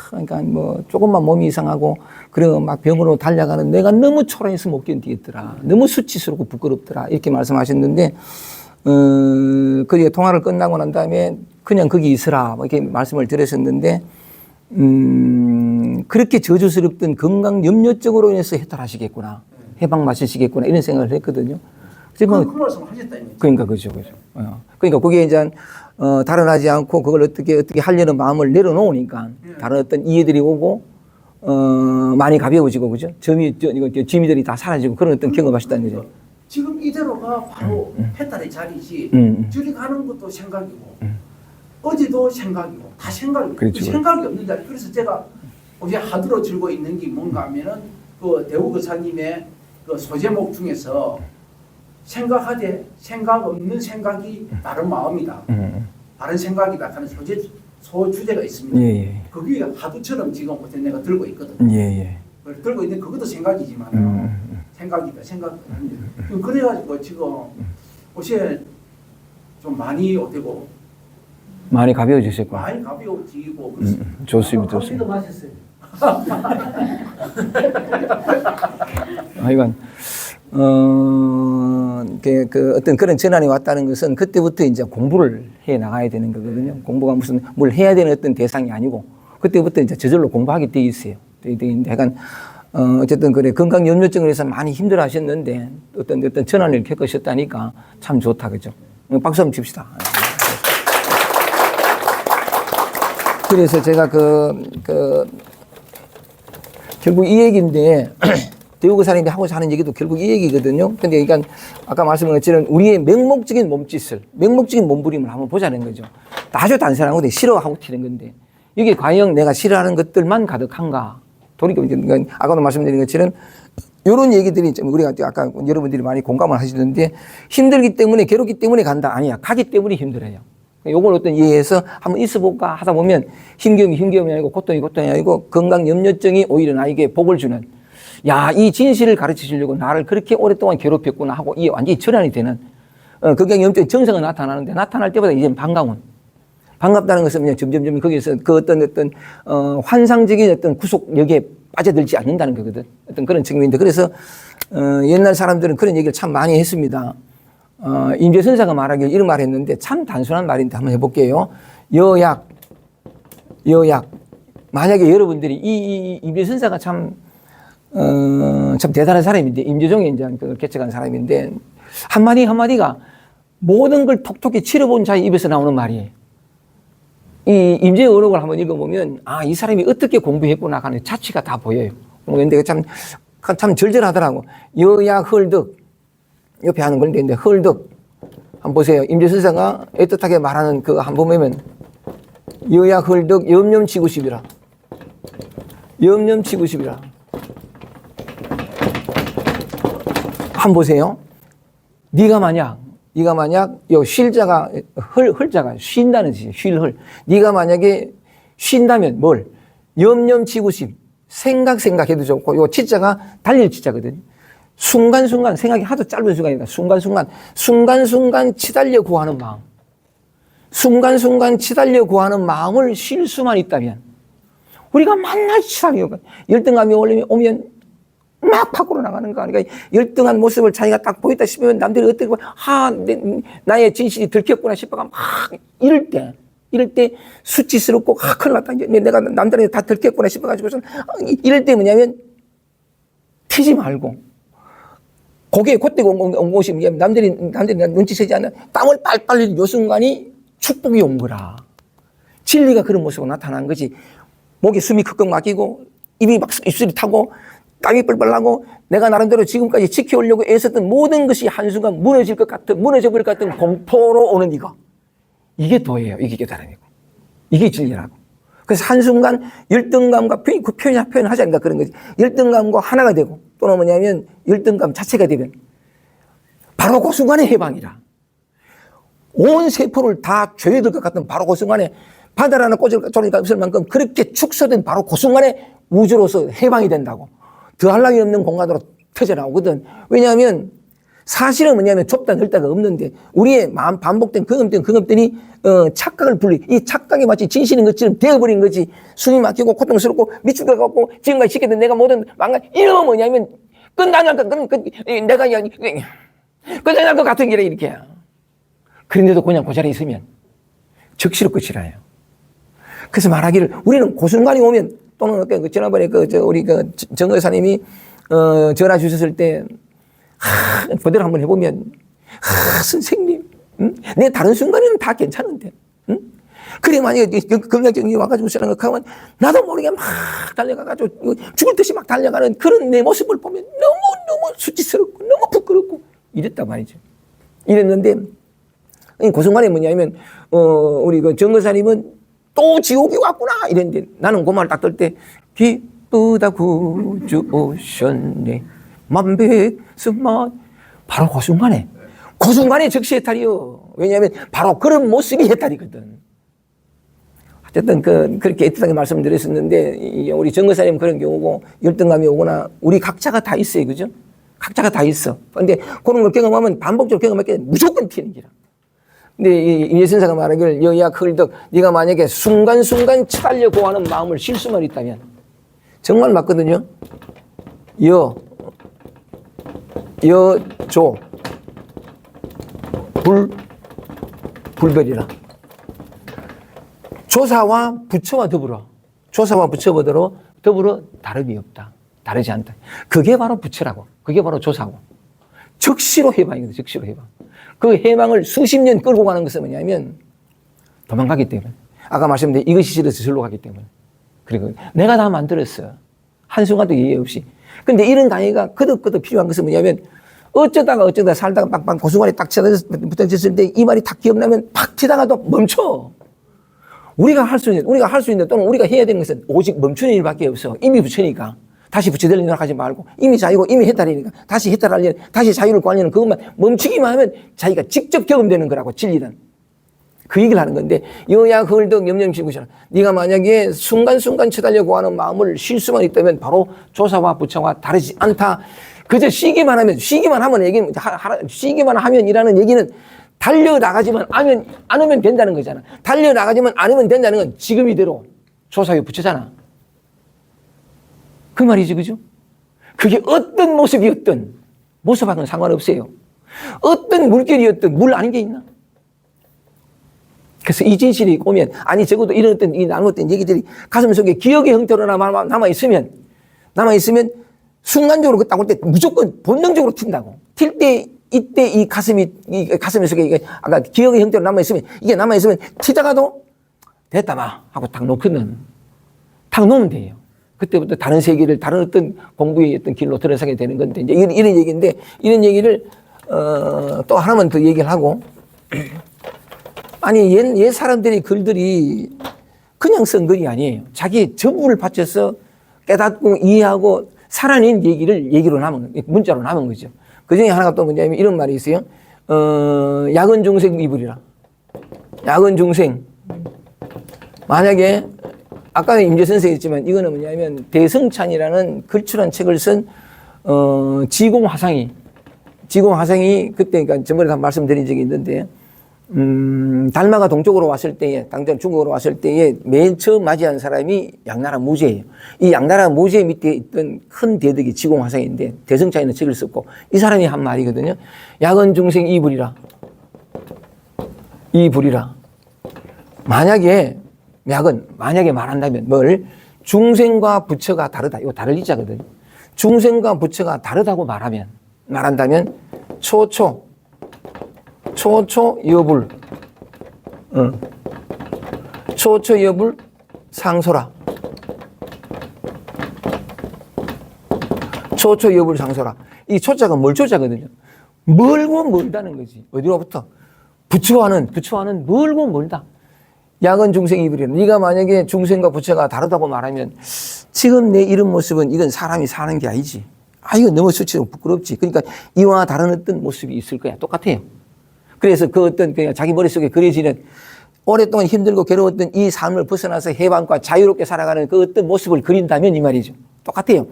그러니까 조금만 몸이 이상하고 그래 막 병으로 달려가는 내가 너무 초라해서 못 견디겠더라. 너무 수치스럽고 부끄럽더라. 이렇게 말씀하셨는데 그게 통화를 끝나고 난 다음에 그냥 거기 있으라 이렇게 말씀을 드렸었는데 그렇게 저주스럽던 건강염려증으로 인해서 해탈하시겠구나. 해방 마시시겠구나 이런 생각을 했거든요. 그 말씀 하셨다니까. 그러니까 그죠. 그러니까 그게 이제 달아나지 않고 그걸 어떻게 하려는 마음을 내려놓으니까 다른 어떤 이해들이 오고 많이 가벼워지고 그죠. 짐이들이 다 사라지고 그런 어떤 경험하셨다는 거죠. 지금 이대로가 바로 해탈의 자리지. 저리 가는 것도 생각이고 어제도 생각이고 다 생각이고 그렇죠. 생각이 없는 자리. 그래서 제가 어제 하드로 들고 있는 게 뭔가 하면은 그 대우거사님의 그 소제목 중에서 생각하되 생각 없는 생각이 바른 마음이다. 바른 생각이다 하는 소주제가 있습니다. 예. 그게 하두처럼 지금 어제 내가 들고 있거든. 예. 들고 있는 그것도 생각이지만 생각이다. 그래가지고 지금 어제 좀 많이 어때고 많이 가벼워지셨고. 많이 가벼워지고 좋습니다. 커피도 마셨어요. 하여간 그 어떤 그런 전환이 왔다는 것은 그때부터 이제 공부를 해 나가야 되는 거거든요. 공부가 무슨 뭘 해야 되는 어떤 대상이 아니고 그때부터 이제 저절로 공부하게 돼 있어요. 약간 어쨌든 그래 건강염려증을 해서 많이 힘들어하셨는데 어떤 전환을 겪으셨다니까 참 좋다 그죠. 박수 한번 칩시다. 그래서 제가 결국 이 얘기인데 대우고 사람이 하고자 하는 얘기도 결국 이 얘기거든요. 근데 그러니까 아까 말씀한 것처럼 우리의 맹목적인 몸짓을, 맹목적인 몸부림을 한번 보자는 거죠. 아주 단순한 건데 싫어하고 튀는 건데 이게 과연 내가 싫어하는 것들만 가득한가? 돌이켜 그러니까 아까도 말씀드린 것처럼 이런 얘기들이 우리가 아까 여러분들이 많이 공감을 하시던데 힘들기 때문에 괴롭기 때문에 간다. 아니야. 가기 때문에 힘들어요. 요걸 어떤 이해해서 한번 있어 볼까 하다 보면 힘겨움이 아니고 고통이 아니고 건강 염려증이 오히려 나에게 복을 주는 야, 이 진실을 가르쳐 주려고 나를 그렇게 오랫동안 괴롭혔구나 하고 이게 완전히 전환이 되는 건강 염증 정서가 나타나는데 나타날 때보다 이제 반갑다는 것은 그냥 점점 거기에서 그 어떤 환상적인 어떤 구속력에 빠져들지 않는다는 거거든. 어떤 그런 측면인데 그래서 옛날 사람들은 그런 얘기를 참 많이 했습니다. 임재선사가 말하길 이런 말을 했는데 참 단순한 말인데 한번 해볼게요. 여약. 만약에 여러분들이 이 임재선사가 참 대단한 사람인데 임재종에 이제 그 개척한 사람인데 한마디가 모든 걸 톡톡히 치러본 자의 입에서 나오는 말이에요. 이 임재의 어록을 한번 읽어보면 아, 이 사람이 어떻게 공부했구나 하는 자취가 다 보여요. 그런데 참 절절하더라고. 여약 헐덕 옆에 하는 건데 헐덕 한번 보세요. 임재선사가 애틋하게 말하는 그거 한번 보면 여약 헐덕 염념치고 싶이라. 한번 보세요. 네가 만약 요 쉴자가 헐자가 쉰다는 뜻이에요. 쉴헐. 네가 만약에 쉰다면 뭘? 염념치구심. 생각해도 좋고 요 치자가 달릴 치자거든요. 순간순간 생각이 하도 짧은 순간이다. 순간순간 치달려 구하는 마음. 순간순간 치달려 구하는 마음을 쉴 수만 있다면 우리가 만날 치달려 열등감이 오면 막 밖으로 나가는 거. 그러니까 열등한 모습을 자기가 딱 보였다 싶으면 남들이 어떻게 보면 나의 진실이 들켰구나 싶어가 막 이럴 때 수치스럽고 큰일 났다. 내가 남들한테 다 들켰구나 싶어가지고서 이럴 때 뭐냐면 튀지 말고 고개에 콧대가 온 곳이 뭐냐면 남들이 눈치채지 않는 땀을 빨빨 흘린 요 순간이 축복이 온 거라. 진리가 그런 모습으로 나타난 거지. 목에 숨이 컥컥 막히고 입이 막 입술이 타고 땀이 뻘뻘 나고 내가 나름대로 지금까지 지켜오려고 애썼던 모든 것이 한순간 무너져 버릴 것 같은 공포로 오는 이거. 이게 도예요. 이게 깨달음이고. 이게 진리라고. 그래서 한순간 열등감과 그 표현하지 않는다 그런 거지. 열등감과 하나가 되고 또는 뭐냐면 열등감 자체가 되면 바로 그 순간의 해방이라. 온 세포를 다 조여들 것 같은 바로 그 순간에 바다라는 꼬리가 없을 만큼 그렇게 축소된 바로 그 순간에 우주로서 해방이 된다고. 더할 나위 없는 공간으로 터져나오거든. 왜냐하면 사실은 뭐냐면 좁다 넓다가 없는데 우리의 마음 반복된 경험들이 착각을 이 착각이 마치 진실인 것처럼 되어버린 거지. 숨이 막히고 고통스럽고 미치게 갖고 지금까지 지켰던 내가 모든 망가 이러면 뭐냐면 끝날 것 같은 길에 이렇게. 그런데도 그냥 그 자리에 있으면 적시로 끝이라요. 그래서 말하기를 우리는 그 순간이 오면 또는 지난번에 우리 정 여사님이 전화 주셨을 때 그대로 한번 해보면 선생님 내 다른 순간에는 다 괜찮은데 그래 만약에 건강증이 와가지고 생각하면 나도 모르게 막 달려가가지고 죽을 듯이 막 달려가는 그런 내 모습을 보면 너무 수치스럽고 너무 부끄럽고 이랬단 말이죠. 이랬는데 그 순간에 뭐냐면 우리 정 여사님은 또 지옥이 왔구나 이랬는데 나는 그 말을 딱 들 때 기쁘다 구주 오셨네 만백스만 바로 그 순간에 즉시 해탈이요. 왜냐하면 바로 그런 모습이 해탈이거든. 어쨌든 그렇게 애틋하게 말씀드렸었는데 우리 정 여사님 그런 경우고 열등감이 오거나 우리 각자가 다 있어요. 그죠? 각자가 다 있어. 근데 그런 걸 경험하면 반복적으로 경험할 게 무조건 튀는 기라. 근데 임재선사가 말하길 여약 헐덕 네가 만약에 순간순간 치달려 구하는 마음을 쉴 수만 있다면 정말 맞거든요. 여조 불별이라. 조사와 부처와 더불어 다름이 없다. 다르지 않다. 그게 바로 부처라고. 그게 바로 조사고. 적시로 해방이거든. 적시로 해방. 그 해방을 수십 년 끌고 가는 것은 뭐냐면 도망가기 때문에. 아까 말씀드린 이것이 싫어서 절로 가기 때문에. 그리고 내가 다 만들었어. 한순간도 예의 없이. 근데 이런 강의가 거듭거듭 필요한 것은 뭐냐면 어쩌다가 살다가 빵빵 고순간에 딱 붙어졌을 때 이 말이 딱 기억나면 팍 튀다가도 멈춰. 우리가 할 수 있는 또는 우리가 해야 되는 것은 오직 멈추는 일밖에 없어. 이미 붙으니까. 다시 붙여들려 노력하지 말고 이미 자유고 이미 해탈이니까 다시 해탈하려면 다시 자유를 구하려는 그것만 멈추기만 하면 자기가 직접 경험되는 거라고 진리는. 그 얘기를 하는 건데 여야 헐덕 염려심구잖아. 네가 만약에 순간순간 쳐달려고 하는 마음을 쉴 수만 있다면 바로 조사와 부처와 다르지 않다. 그저 쉬기만 하면 얘기는 쉬기만 하면이라는 얘기는 달려나가지만 않으면 된다는 거잖아. 달려나가지만 않으면 된다는 건 지금 이대로 조사와 부처잖아. 그 말이지, 그죠? 그게 어떤 모습이었든 모습하고는 상관없어요. 어떤 물결이었든 물 아닌 게 있나? 그래서 이 진실이 오면, 아니, 적어도 이런 어떤 이 나누었던 얘기들이 가슴 속에 기억의 형태로 남아있으면, 순간적으로 그 딱 올 때 무조건 본능적으로 튄다고. 튈 때, 이때 이 가슴 속에 이게 아까 기억의 형태로 남아있으면, 이게 남아있으면 튀다가도 됐다 봐 하고 딱 놓으면 돼요. 그때부터 다른 세계를 다른 어떤 공부의 어떤 길로 들어서게 되는 건데, 이제 이런 얘기인데, 이런 얘기를, 또 하나만 더 얘기를 하고, 아니, 옛 사람들의 글들이 그냥 쓴 글이 아니에요. 자기의 전부를 바쳐서 깨닫고 이해하고 살아낸 얘기로 문자로 남은 거죠. 그 중에 하나가 또 뭐냐면 이런 말이 있어요. 야근 중생 이불이라. 야근 중생. 만약에 아까 임재 선생이 했지만 이거는 뭐냐면 대성찬이라는 걸출한 책을 쓴 지공화상이 그때 그러니까 저번에 한 말씀드린 적이 있는데 달마가 동쪽으로 왔을 때에 당장 중국으로 왔을 때에 맨 처음 맞이한 사람이 양나라 무제예요. 이 양나라 무제 밑에 있던 큰 대덕이 지공화상인데 대성찬이는 책을 썼고 이 사람이 한 말이거든요. 야근 중생 이불이라. 만약에 말한다면 뭘 중생과 부처가 다르다. 이거 다를 이자거든요. 중생과 부처가 다르다고 말한다면 초초 여불 초초 여불 상소라. 초초 여불 상소라. 이 초자가 뭘 초자거든요. 멀고 멀다는 거지. 어디로부터? 부처와는 멀고 멀다. 야근 중생 이불이라. 네가 만약에 중생과 부처가 다르다고 말하면 지금 내 이런 모습은 이건 사람이 사는 게 아니지. 이건 너무 수치고 부끄럽지. 그러니까 이와 다른 어떤 모습이 있을 거야. 똑같아요. 그래서 그 어떤 그냥 자기 머릿속에 그려지는 오랫동안 힘들고 괴로웠던 이 삶을 벗어나서 해방과 자유롭게 살아가는 그 어떤 모습을 그린다면 이 말이죠. 똑같아요.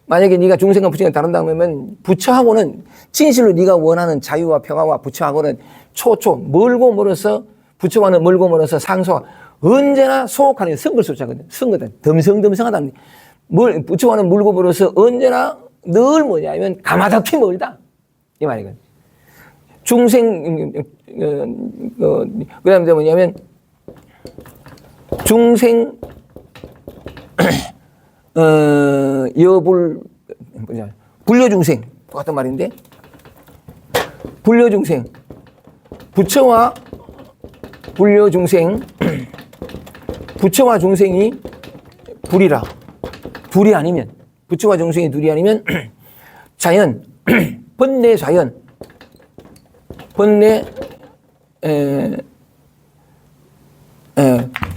만약에 네가 중생과 부처가 다른다고 하면 부처하고는 진실로 네가 원하는 자유와 평화와 부처하고는 멀고 멀어서 부처와는 멀고 멀어서 상소가 언제나 소옥하는 성글소자거든. 성거든. 덤성덤성하다는. 부처와는 멀고 멀어서 언제나 늘 뭐냐면 가마닥히 멀다. 이 말이거든. 중생, 그 다음에 뭐냐면, 중생, 불려중생. 똑같은 말인데, 불려중생. 부처와 불려중생, 부처와 중생이 둘이라. 둘이 아니면, 부처와 중생이 둘이 아니면, 자연, 번뇌 자연,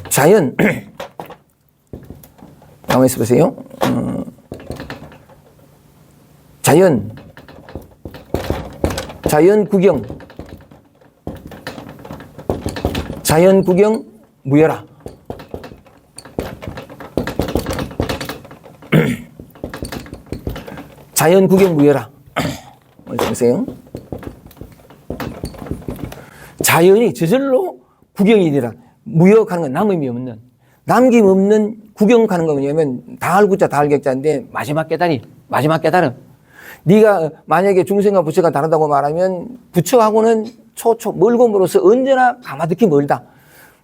자연, 가만히 있어 보세요. 자연 구경 무여라. 자연 구경 무여라. 보세요. 자연이 저절로 구경이 되라. 무역하는 건 남김없는 구경하는 거 뭐냐면 다알구자 다알격자인데 마지막 깨달음. 네가 만약에 중생과 부처가 다르다고 말하면 부처하고는 멀고 멀어서 언제나 가마득히 멀다.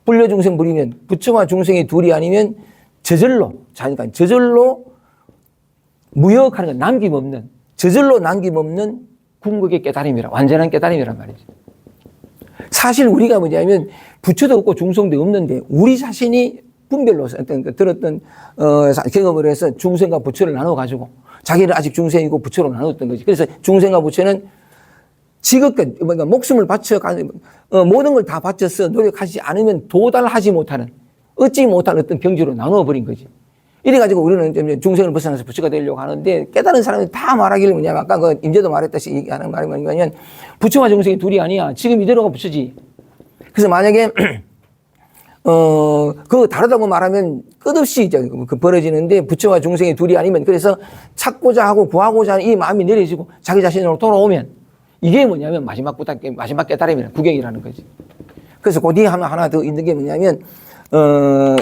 불려중생 부리면 부처와 중생이 둘이 아니면 저절로 무역하는 건 남김없는 궁극의 깨달음이라, 완전한 깨달음이란 말이죠. 사실 우리가 뭐냐면 부처도 없고 중생도 없는데 우리 자신이 분별로 어떤 들었던 경험을 해서 중생과 부처를 나눠 가지고 자기는 아직 중생이고 부처로 나눴던 거지. 그래서 중생과 부처는 지극히 뭔가 목숨을 바쳐 모든 걸 다 바쳐서 노력하지 않으면 도달하지 못하는 얻지 못하는 어떤 경지로 나누어 버린 거지. 이래 가지고 우리는 중생을 벗어나서 부처가 되려고 하는데 깨달은 사람이 다 말하기를 뭐냐면 아까 그 임재도 말했다시 하는 말이 뭐냐면 부처와 중생이 둘이 아니야. 지금 이대로가 부처지. 그래서 만약에 그거 다르다고 말하면 끝없이 이제 그 벌어지는데 부처와 중생이 둘이 아니면 그래서 찾고자 하고 구하고자 하는 이 마음이 내려지고 자기 자신으로 돌아오면 이게 뭐냐면 마지막 깨달음이라는 구경이라는 거지. 그래서 그 뒤에 하나 더 있는 게 뭐냐면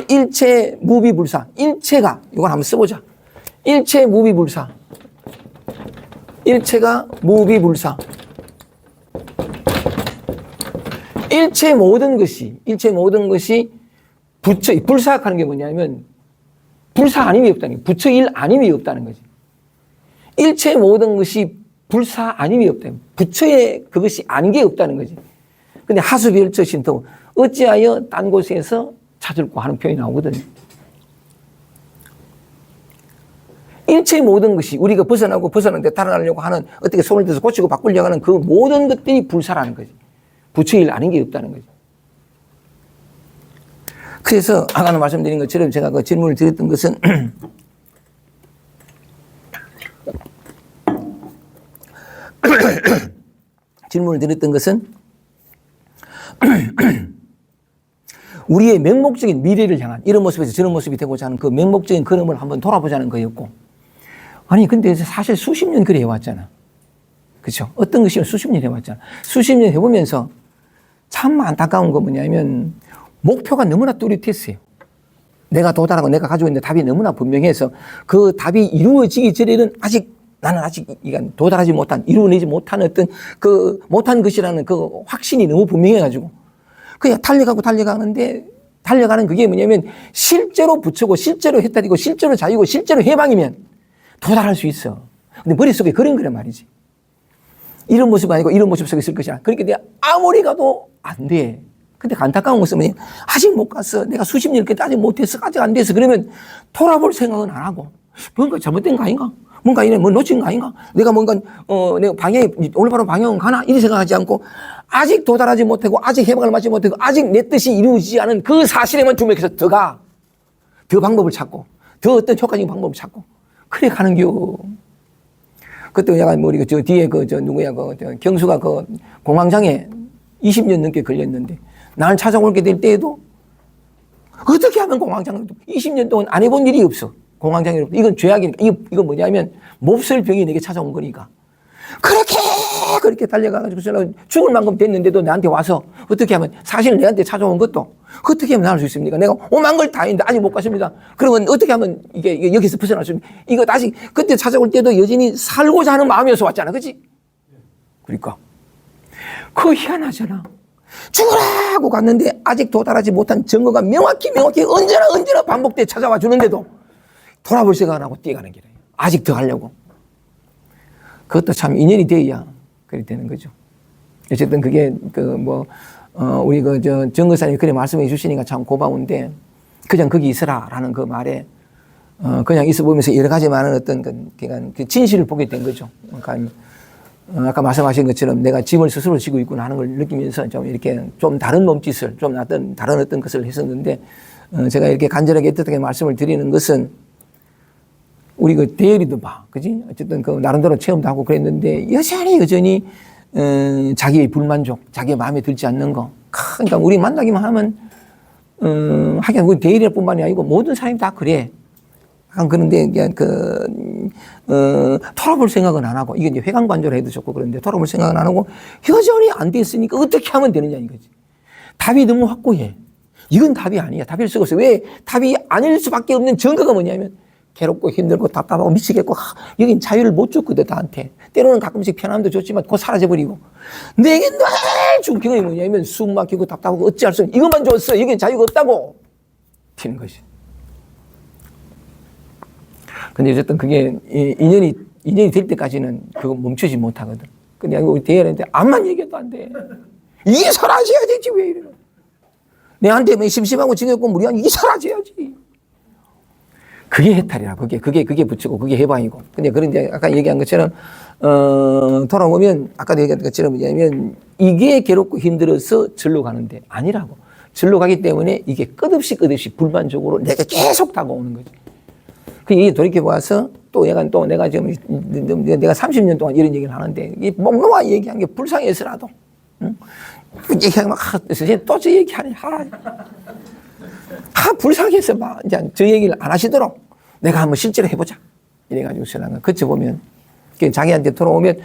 일체 무비불사. 일체가 이걸 한번 써보자. 일체 무비불사. 일체가 무비불사. 일체 모든 것이 부처, 불사하는 게 뭐냐면 불사 아님이 없다는 게 부처일 아님이 없다는 거지. 일체 모든 것이 불사 아님이 없다. 부처의 그것이 아닌 게 없다는 거지. 근데 하수별처 신통 어찌하여 딴 곳에서 찾을고 하는 표현이 나오거든요. 일체 모든 것이 우리가 벗어나는데 달아나려고 하는 어떻게 손을 대서 고치고 바꾸려고 하는 그 모든 것들이 불사라는 거지. 부처일 아닌 게 없다는 거지. 그래서 아까는 말씀드린 것처럼 제가 그 질문을 드렸던 것은 우리의 맹목적인 미래를 향한 이런 모습에서 저런 모습이 되고자 하는 그 맹목적인 걸음을 한번 돌아보자는 거였고 아니 근데 사실 수십 년 그래 해왔잖아. 그렇죠? 어떤 것이면 수십 년 해왔잖아. 수십 년 해보면서 참 안타까운 거 뭐냐면 목표가 너무나 뚜렷했어요. 내가 도달하고 내가 가지고 있는 답이 너무나 분명해서 그 답이 이루어지기 전에는 나는 아직 도달하지 못한, 이루어내지 못한 어떤 그 못한 것이라는 그 확신이 너무 분명해가지고 그냥 달려가는데 달려가는 그게 뭐냐면 실제로 부처고 실제로 해탈이고 실제로 자유고 실제로 해방이면 도달할 수 있어. 근데 머릿속에 그런 거란 말이지. 이런 모습 아니고 이런 모습 속에 있을 것이야. 그러니까 내가 아무리 가도 안 돼. 근데 안타까운 것은 뭐냐. 아직 못 갔어. 내가 수십 년 이렇게 아직 못했어. 아직 안 돼서. 그러면 돌아볼 생각은 안 하고 뭔가 잘못된 거 아닌가? 뭔가 이래 놓친 거 아닌가? 내가 뭔가 내가 올바로 방향은 가나? 이렇게 생각하지 않고 아직 도달하지 못하고 아직 해방을 맞지 못하고 아직 내 뜻이 이루어지지 않은 그 사실에만 주목해서 더 방법을 찾고 더 어떤 효과적인 방법을 찾고 그래 가는겨. 그때 내가 우리 저 뒤에 경수가 공황장애 20년 넘게 걸렸는데 나를 찾아오게 될 때에도 어떻게 하면 공황장애 20년 동안 안 해본 일이 없어. 공황장애로. 이건 죄악이니까. 이건 뭐냐면 몹쓸 병이 내게 찾아온 거니까. 그렇게 달려가가지고 죽을 만큼 됐는데도 나한테 와서 어떻게 하면 사실 내한테 찾아온 것도 어떻게 하면 나을 수 있습니까? 내가 오만 걸 다 했는데 아직 못 갔습니다. 그러면 어떻게 하면 이게 여기서 벗어날 수 있습니까? 이거 다시 그때 찾아올 때도 여전히 살고자 하는 마음이어서 왔잖아. 그치? 그러니까. 그거 희한하잖아. 죽으라고 갔는데 아직 도달하지 못한 증거가 명확히 언제나 반복돼 찾아와 주는데도 돌아볼 생각 안 하고 뛰어가는 길이에요. 아직 더 하려고. 그것도 참 인연이 되어야 그렇게 되는 거죠. 어쨌든 그게 우리 정거사님이 그래 말씀해 주시니까 참 고마운데 그냥 거기 있으라라는 그 말에 그냥 있어 보면서 여러 가지 많은 어떤 그 진실을 보게 된 거죠. 그러니까 아까 말씀하신 것처럼 내가 짐을 스스로 지고 있구나 하는 걸 느끼면서 좀 이렇게 좀 다른 몸짓을 좀 다른 어떤 것을 했었는데 제가 이렇게 간절하게 애틋하게 말씀을 드리는 것은 우리 그 대열이도 봐. 그지? 어쨌든 그 나름대로 체험도 하고 그랬는데 여전히 자기의 불만족, 자기의 마음에 들지 않는 거. 그러니까 우리 만나기만 하면 하긴 우리 대열일 뿐만이 아니고 모든 사람이 다 그래. 그런데 그냥 돌아볼 생각은 안 하고 이게 이제 회관관절 해도 좋고 그런데 돌아볼 생각은 안 하고 여전히 안 됐으니까 어떻게 하면 되느냐 이거지. 답이 너무 확고해. 이건 답이 아니야. 답일 수가 없어. 왜 답이 아닐 수밖에 없는 증거가 뭐냐면 괴롭고 힘들고 답답하고 미치겠고 여긴 자유를 못 줬거든 나한테. 때로는 가끔씩 편함도 줬지만 곧 사라져버리고 내게 늘 준 경험이 뭐냐면 숨 막히고 답답하고 어찌할 수 없는 이것만 줬어. 여긴 자유가 없다고 튀는 것이. 근데 어쨌든 그게 인연이 될 때까지는 그거 멈추지 못하거든. 근데 우리 대열한테 암만 얘기해도 안 돼. 이게 사라져야 되지 왜 이래. 내한테 뭐 심심하고 지겹고 무리한 이게 사라져야지. 그게 해탈이라. 그게 부처고 그게 해방이고. 근데 그런데 아까 얘기한 것처럼 돌아보면 아까도 얘기한 것처럼 뭐냐면 이게 괴롭고 힘들어서 절로 가는데 아니라고. 절로 가기 때문에 이게 끝없이 불만족으로 내가 계속 다가오는 거지. 그 얘기 돌이켜봐서 또 내가 지금 내가 30년 동안 이런 얘기를 하는데 이 목놓아 얘기한 게 불쌍해서라도 응? 얘기하면 또 저 얘기하네. 불쌍해서 막 이제 저 얘기를 안 하시도록 내가 한번 실제로 해보자. 이래가지고 신앙을 거쳐보면 자기한테 돌아오면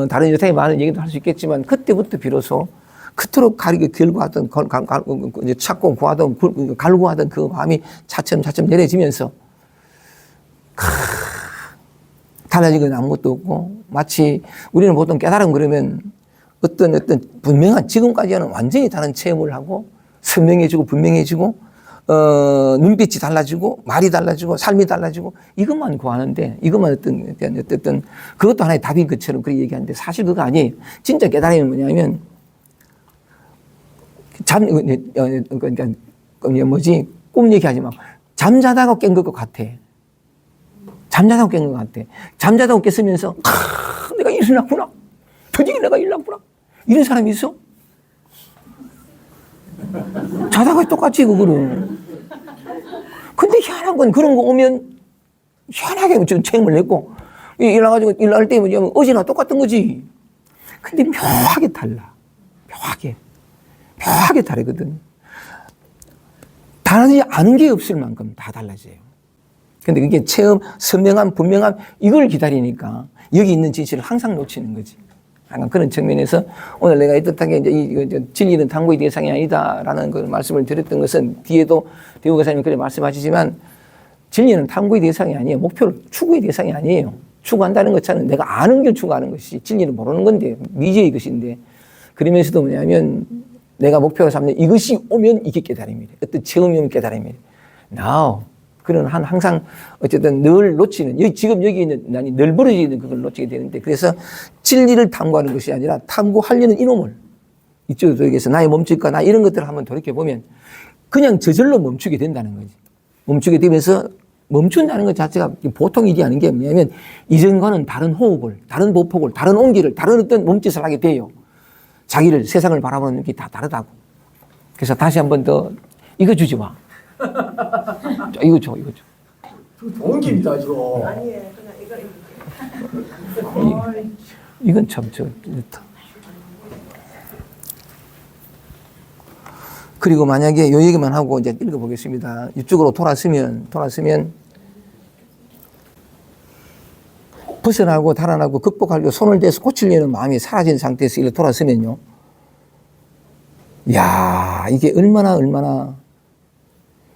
다른 여타의 많은 얘기도 할 수 있겠지만 그때부터 비로소 그토록 결구하던 찾고 구하던 갈구하던 그 마음이 차츰 내려지면서 달라진 건 아무것도 없고 마치 우리는 보통 깨달음 그러면 어떤 분명한 지금까지는 완전히 다른 체험을 하고 선명해지고 분명해지고 눈빛이 달라지고 말이 달라지고 삶이 달라지고 이것만 구하는데 이것만 어떤 그것도 하나의 답인 것처럼 그렇게 얘기하는데 사실 그거 아니에요. 진짜 깨달음이 뭐냐면 꿈 얘기하지 마. 잠자다가 깬 것 같아. 잠자다가 깬 것 같아. 잠자다가 깼으면서 내가 일어났구나. 드디어 내가 일어났구나. 이런 사람이 있어? 자다가 똑같이 그거는. 근데 희한한 건 그런 거 오면 희한하게 좀 체험을 했고 일어나가지고 일어날 때 뭐냐면 어제나 똑같은 거지. 근데 묘하게 달라. 묘하게 다르거든. 다르지 않은 게 없을 만큼 다 달라져요. 근데 그게 체험, 선명함, 분명함 이걸 기다리니까 여기 있는 진실을 항상 놓치는 거지. 약간 그런 측면에서 오늘 내가 애틋하게 이제 진리는 탐구의 대상이 아니다라는 걸 말씀을 드렸던 것은 뒤에도 대우 교사님이 그렇게 말씀하시지만 진리는 탐구의 대상이 아니에요. 목표를 추구의 대상이 아니에요. 추구한다는 것처럼 내가 아는 걸 추구하는 것이 진리는 모르는 건데 미지의 것인데 그러면서도 뭐냐면 내가 목표로 삼는 이것이 오면 이게 깨달음이래. 어떤 체험이 오면 깨달음이래. Now 그런 항상 어쨌든 늘 놓치는 지금 여기 있는 난이 늘 벌어지게 있는 그걸 놓치게 되는데 그래서 진리를 탐구하는 것이 아니라 탐구하려는 이놈을 이쪽에서 나의 몸짓과 나 이런 것들을 한번 돌이켜보면 그냥 저절로 멈추게 된다는 거지. 멈추게 되면서 멈춘다는 것 자체가 보통 일이 아닌 게 뭐냐면 이전과는 다른 호흡을, 다른 보폭을, 다른 온기를, 다른 어떤 몸짓을 하게 돼요. 자기를 세상을 바라보는 눈이 다 다르다고. 그래서 다시 한번 더 이거 주지 마. 이거 줘. 좋은 기입니다, 지금. 아니에요. 그냥 이거. 이건 참 그리고 만약에 요 얘기만 하고 이제 읽어보겠습니다. 이쪽으로 돌아서면 벗어나고 달아나고 극복하려고 손을 대서 고치려는 마음이 사라진 상태에서 이렇게 돌아서면요. 이야, 이게 얼마나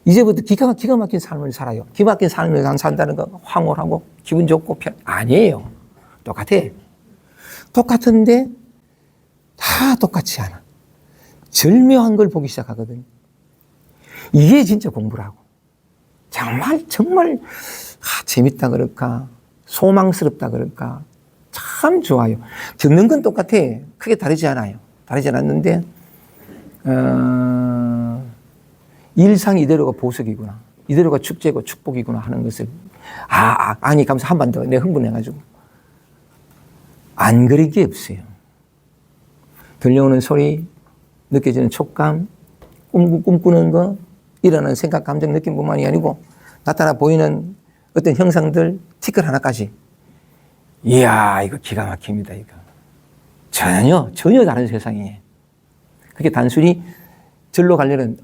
이제부터 기가 막힌 삶을 살아요. 기가 막힌 삶을 산다는 거 황홀하고 기분 좋고 아니에요. 똑같은데 다 똑같지 않아. 절묘한 걸 보기 시작하거든요. 이게 진짜 공부라고. 정말 재밌다 그럴까 소망스럽다 그럴까 참 좋아요. 듣는 건 똑같아. 크게 다르지 않아요. 다르지 않았는데 일상 이대로가 보석이구나. 이대로가 축제고 축복이구나 하는 것을 아니 감사 한 번 더 내가 흥분해가지고 안 그릴 게 없어요. 들려오는 소리, 느껴지는 촉감, 꿈꾸는 거, 일어나는 생각, 감정, 느낌뿐만이 아니고 나타나 보이는 어떤 형상들, 티끌 하나까지. 이야, 이거 기가 막힙니다, 이거. 전혀 다른 세상이에요. 그게 단순히 절로 가려는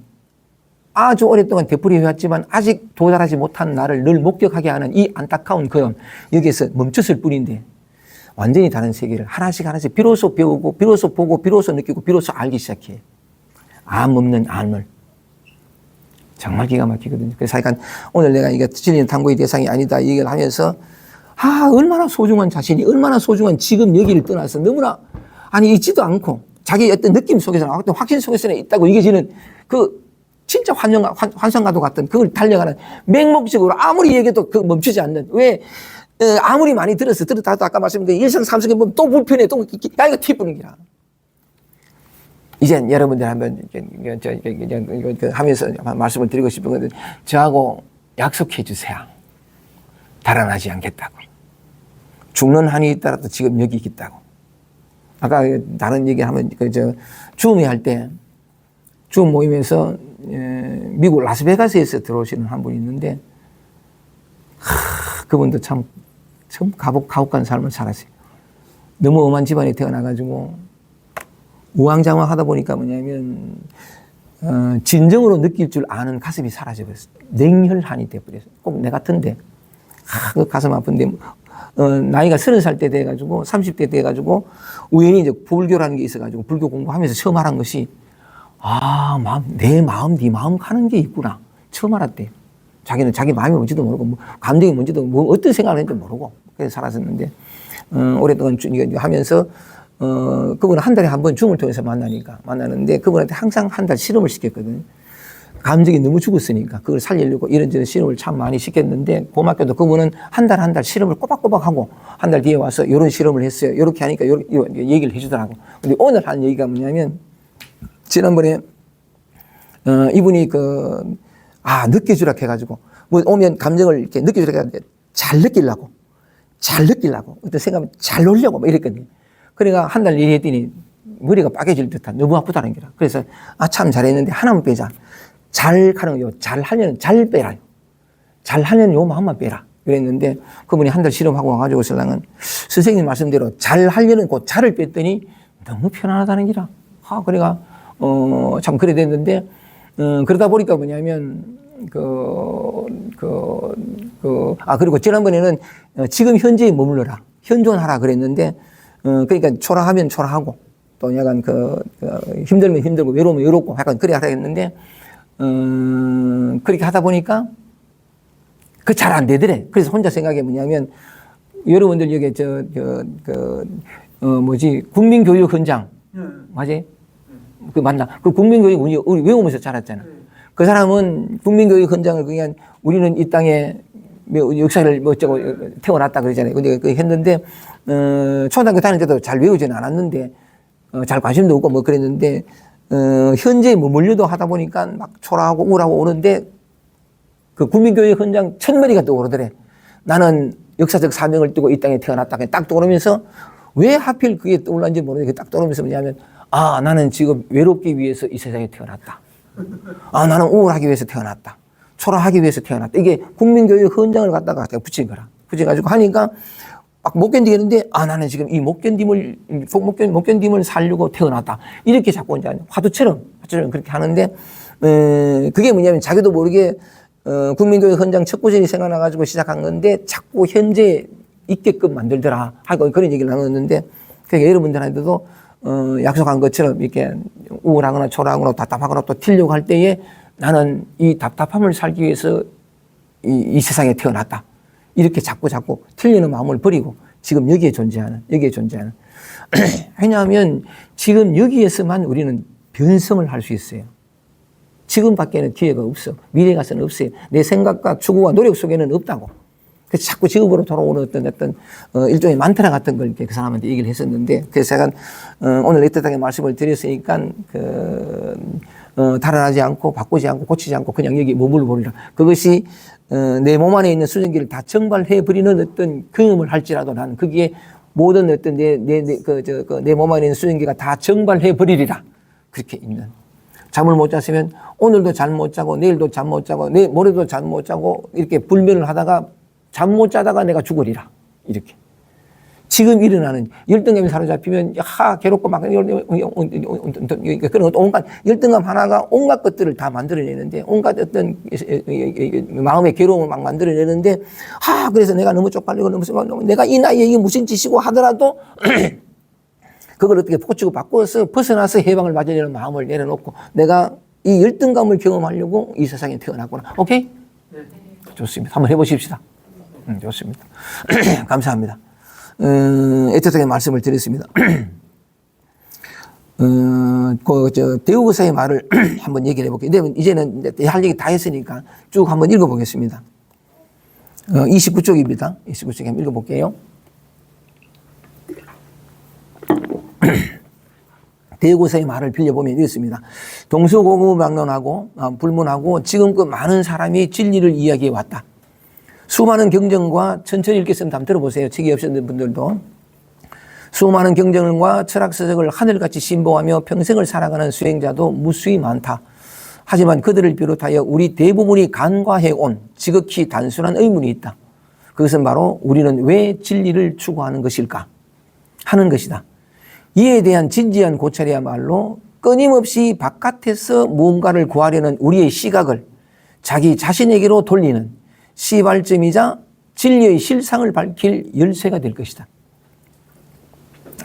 아주 오랫동안 되풀이 해왔지만 아직 도달하지 못한 나를 늘 목격하게 하는 이 안타까운 그럼 여기에서 멈췄을 뿐인데 완전히 다른 세계를 하나씩 비로소 배우고 비로소 보고 비로소 느끼고 비로소 알기 시작해. 암 없는 암을. 정말 기가 막히거든요. 그래서 약간 오늘 내가 이게 진리는 탐구의 대상이 아니다 이 얘기를 하면서 얼마나 소중한 자신이 얼마나 소중한 지금 여기를 떠나서 너무나 있지도 않고 자기 어떤 느낌 속에서는 어떤 확신 속에서는 있다고 이겨지는 그 진짜 환상과도 같은 그걸 달려가는 맹목적으로 아무리 얘기해도 그 멈추지 않는 왜 아무리 많이 들었다도 아까 말씀드린 일상 삶 속에 보면 또 불편해 또 이거 티푸는 기라 이제 여러분들 한번 하면서 말씀을 드리고 싶은 것은 저하고 약속해 주세요. 달아나지 않겠다고. 죽는 한이 있더라도 지금 여기 있다고. 아까 다른 얘기하면 줌회 할 때 줌 모임에서 미국 라스베가스에서 들어오시는 한 분이 있는데 그분도 참 가혹한 삶을 살았어요. 너무 엄한 집안에 태어나가지고 우왕좌왕 하다 보니까 뭐냐면 진정으로 느낄 줄 아는 가슴이 사라져버렸어요. 냉혈한이 돼버렸어요. 꼭 내 같은데 그 가슴 아픈데 나이가 30살 때 돼가지고 30대 돼가지고 우연히 이제 불교라는 게 있어가지고 불교 공부하면서 처음 알은 것이 내 마음, 네 마음 가는 게 있구나. 처음 알았대요. 자기는 자기 마음이 뭔지도 모르고 뭐 감정이 뭔지도 뭐 어떤 생각을 했는지 모르고 그래서 살았었는데 오랫동안 하면서 그분은 한 달에 한 번 줌을 통해서 만나는데 그분한테 항상 한 달 실험을 시켰거든요. 감정이 너무 죽었으니까 그걸 살리려고 이런저런 실험을 참 많이 시켰는데 고맙게도 그분은 한 달 실험을 꼬박꼬박 하고 한 달 뒤에 와서 이런 실험을 했어요. 이렇게 하니까 얘기를 해주더라고. 근데 오늘 한 얘기가 뭐냐면 지난번에 이분이 느껴주라 해가지고 뭐 오면 감정을 이렇게 느껴주라 해가지고 잘 느끼려고 어떤 생각을 잘 놀려고 막 이랬거든요. 그러니까 한 달 일이 했더니 머리가 빠개질 듯한 너무 아프다는 게라. 그래서 참 잘했는데 하나만 빼자. 잘 하는 요 잘 하려는 잘 빼라요. 잘 하려는 요 마음만 빼라. 그랬는데 그분이 한 달 실험하고 와가지고 신랑은 선생님 말씀대로 잘 하려는 그 잘을 뺐더니 너무 편안하다는 기라. 그래가 참 그래 됐는데 그러다 보니까 뭐냐면 그리고 지난번에는 지금 현재에 머물러라. 현존하라 그랬는데 그러니까 초라하면 초라하고 또 약간 힘들면 힘들고 외로우면 외롭고 약간 그래 하라 했는데 그렇게 하다 보니까 잘 안 되더래. 그래서 혼자 생각해 뭐냐면 여러분들 여기 국민교육 현장 맞지? 그 맞나? 그 국민교육 우리 외우면서 자랐잖아. 그 사람은 국민교육 현장을 그냥 우리는 이 땅에 역사를 어쩌고 태어났다 그러잖아요. 근데 그 했는데 초등학교 다닐 때도 잘 외우지는 않았는데 잘 관심도 없고 뭐 그랬는데 현재에 머물려도 하다 보니까 막 초라하고 우울하고 오는데 그 국민교육 현장 1000마리가 떠오르더래. 나는 역사적 사명을 띠고 이 땅에 태어났다. 그냥 딱 떠오르면서 왜 하필 그게 떠올랐는지 모르겠는데 딱 떠오르면서 뭐냐면 나는 지금 외롭기 위해서 이 세상에 태어났다. 나는 우울하기 위해서 태어났다. 초라하기 위해서 태어났다. 이게 국민교육 현장을 갖다가 붙인 거라. 붙여가지고 하니까 막 못 견디겠는데 나는 지금 이 못 견딤을 살려고 태어났다. 이렇게 자꾸 이제 화두처럼 그렇게 하는데 그게 뭐냐면 자기도 모르게 국민교육 현장 첫 구절이 생각나가지고 시작한 건데 자꾸 현재 있게끔 만들더라 하고 그런 얘기를 나눴는데 그러니까 여러분들한테도 약속한 것처럼 이렇게 우울하거나 초라하거나 답답하거나 또 튀려고 할 때에 나는 이 답답함을 살기 위해서 이 세상에 태어났다. 이렇게 자꾸 틀리는 마음을 버리고 지금 여기에 존재하는. 왜냐하면 지금 여기에서만 우리는 변성을 할 수 있어요. 지금밖에는 기회가 없어. 미래 가서는 없어요. 내 생각과 추구와 노력 속에는 없다고. 그래서 자꾸 지금으로 돌아오는 어떤 일종의 만트라 같은 걸 그 사람한테 얘기를 했었는데 그래서 제가 오늘 애틋하게 말씀을 드렸으니까 달아나지 않고 바꾸지 않고 고치지 않고 그냥 여기 머물러 버리라. 그것이 내 몸 안에 있는 수증기를 다 증발해 버리는 어떤 경험을 할지라도 나는 거기에 모든 어떤 내 몸 안에 있는 수증기가 다 증발해 버리리라. 그렇게 있는. 잠을 못 잤으면 오늘도 잠 못 자고 내일도 잠 못 자고 모레도 잠 못 자고 이렇게 불면을 하다가 잠 못 자다가 내가 죽으리라. 이렇게. 지금 일어나는 열등감이 사로잡히면 괴롭고 막 그런 온갖 열등감 하나가 온갖 것들을 다 만들어내는데 온갖 어떤 마음의 괴로움을 막 만들어내는데 그래서 내가 너무 쪽팔리고 너무 내가 이 나이에 이게 무슨 짓이고 하더라도 그걸 어떻게 고치고 바꿔서 벗어나서 해방을 맞으려는 마음을 내려놓고 내가 이 열등감을 경험하려고 이 세상에 태어났구나. 오케이? 네. 좋습니다. 한번 해보십시다. 좋습니다. 감사합니다. 애틋하게 말씀을 드렸습니다. 대우거사의 말을 한번 얘기를 해볼게요. 근데 이제는 할 얘기 다 했으니까 쭉 한번 읽어보겠습니다. 29쪽입니다. 29쪽에 한번 읽어볼게요. 대구서의 말을 빌려보면 이렇습니다. 동서고금박론하고 불문하고 지금껏 많은 사람이 진리를 이야기해 왔다. 수많은 경전과 천천히 읽겠습니다. 한번 들어보세요. 책이 없었던 분들도. 수많은 경전과 철학서적을 하늘같이 신봉하며 평생을 살아가는 수행자도 무수히 많다. 하지만 그들을 비롯하여 우리 대부분이 간과해온 지극히 단순한 의문이 있다. 그것은 바로 우리는 왜 진리를 추구하는 것일까 하는 것이다. 이에 대한 진지한 고찰이야말로 끊임없이 바깥에서 무언가를 구하려는 우리의 시각을 자기 자신에게로 돌리는 시발점이자 진리의 실상을 밝힐 열쇠가 될 것이다.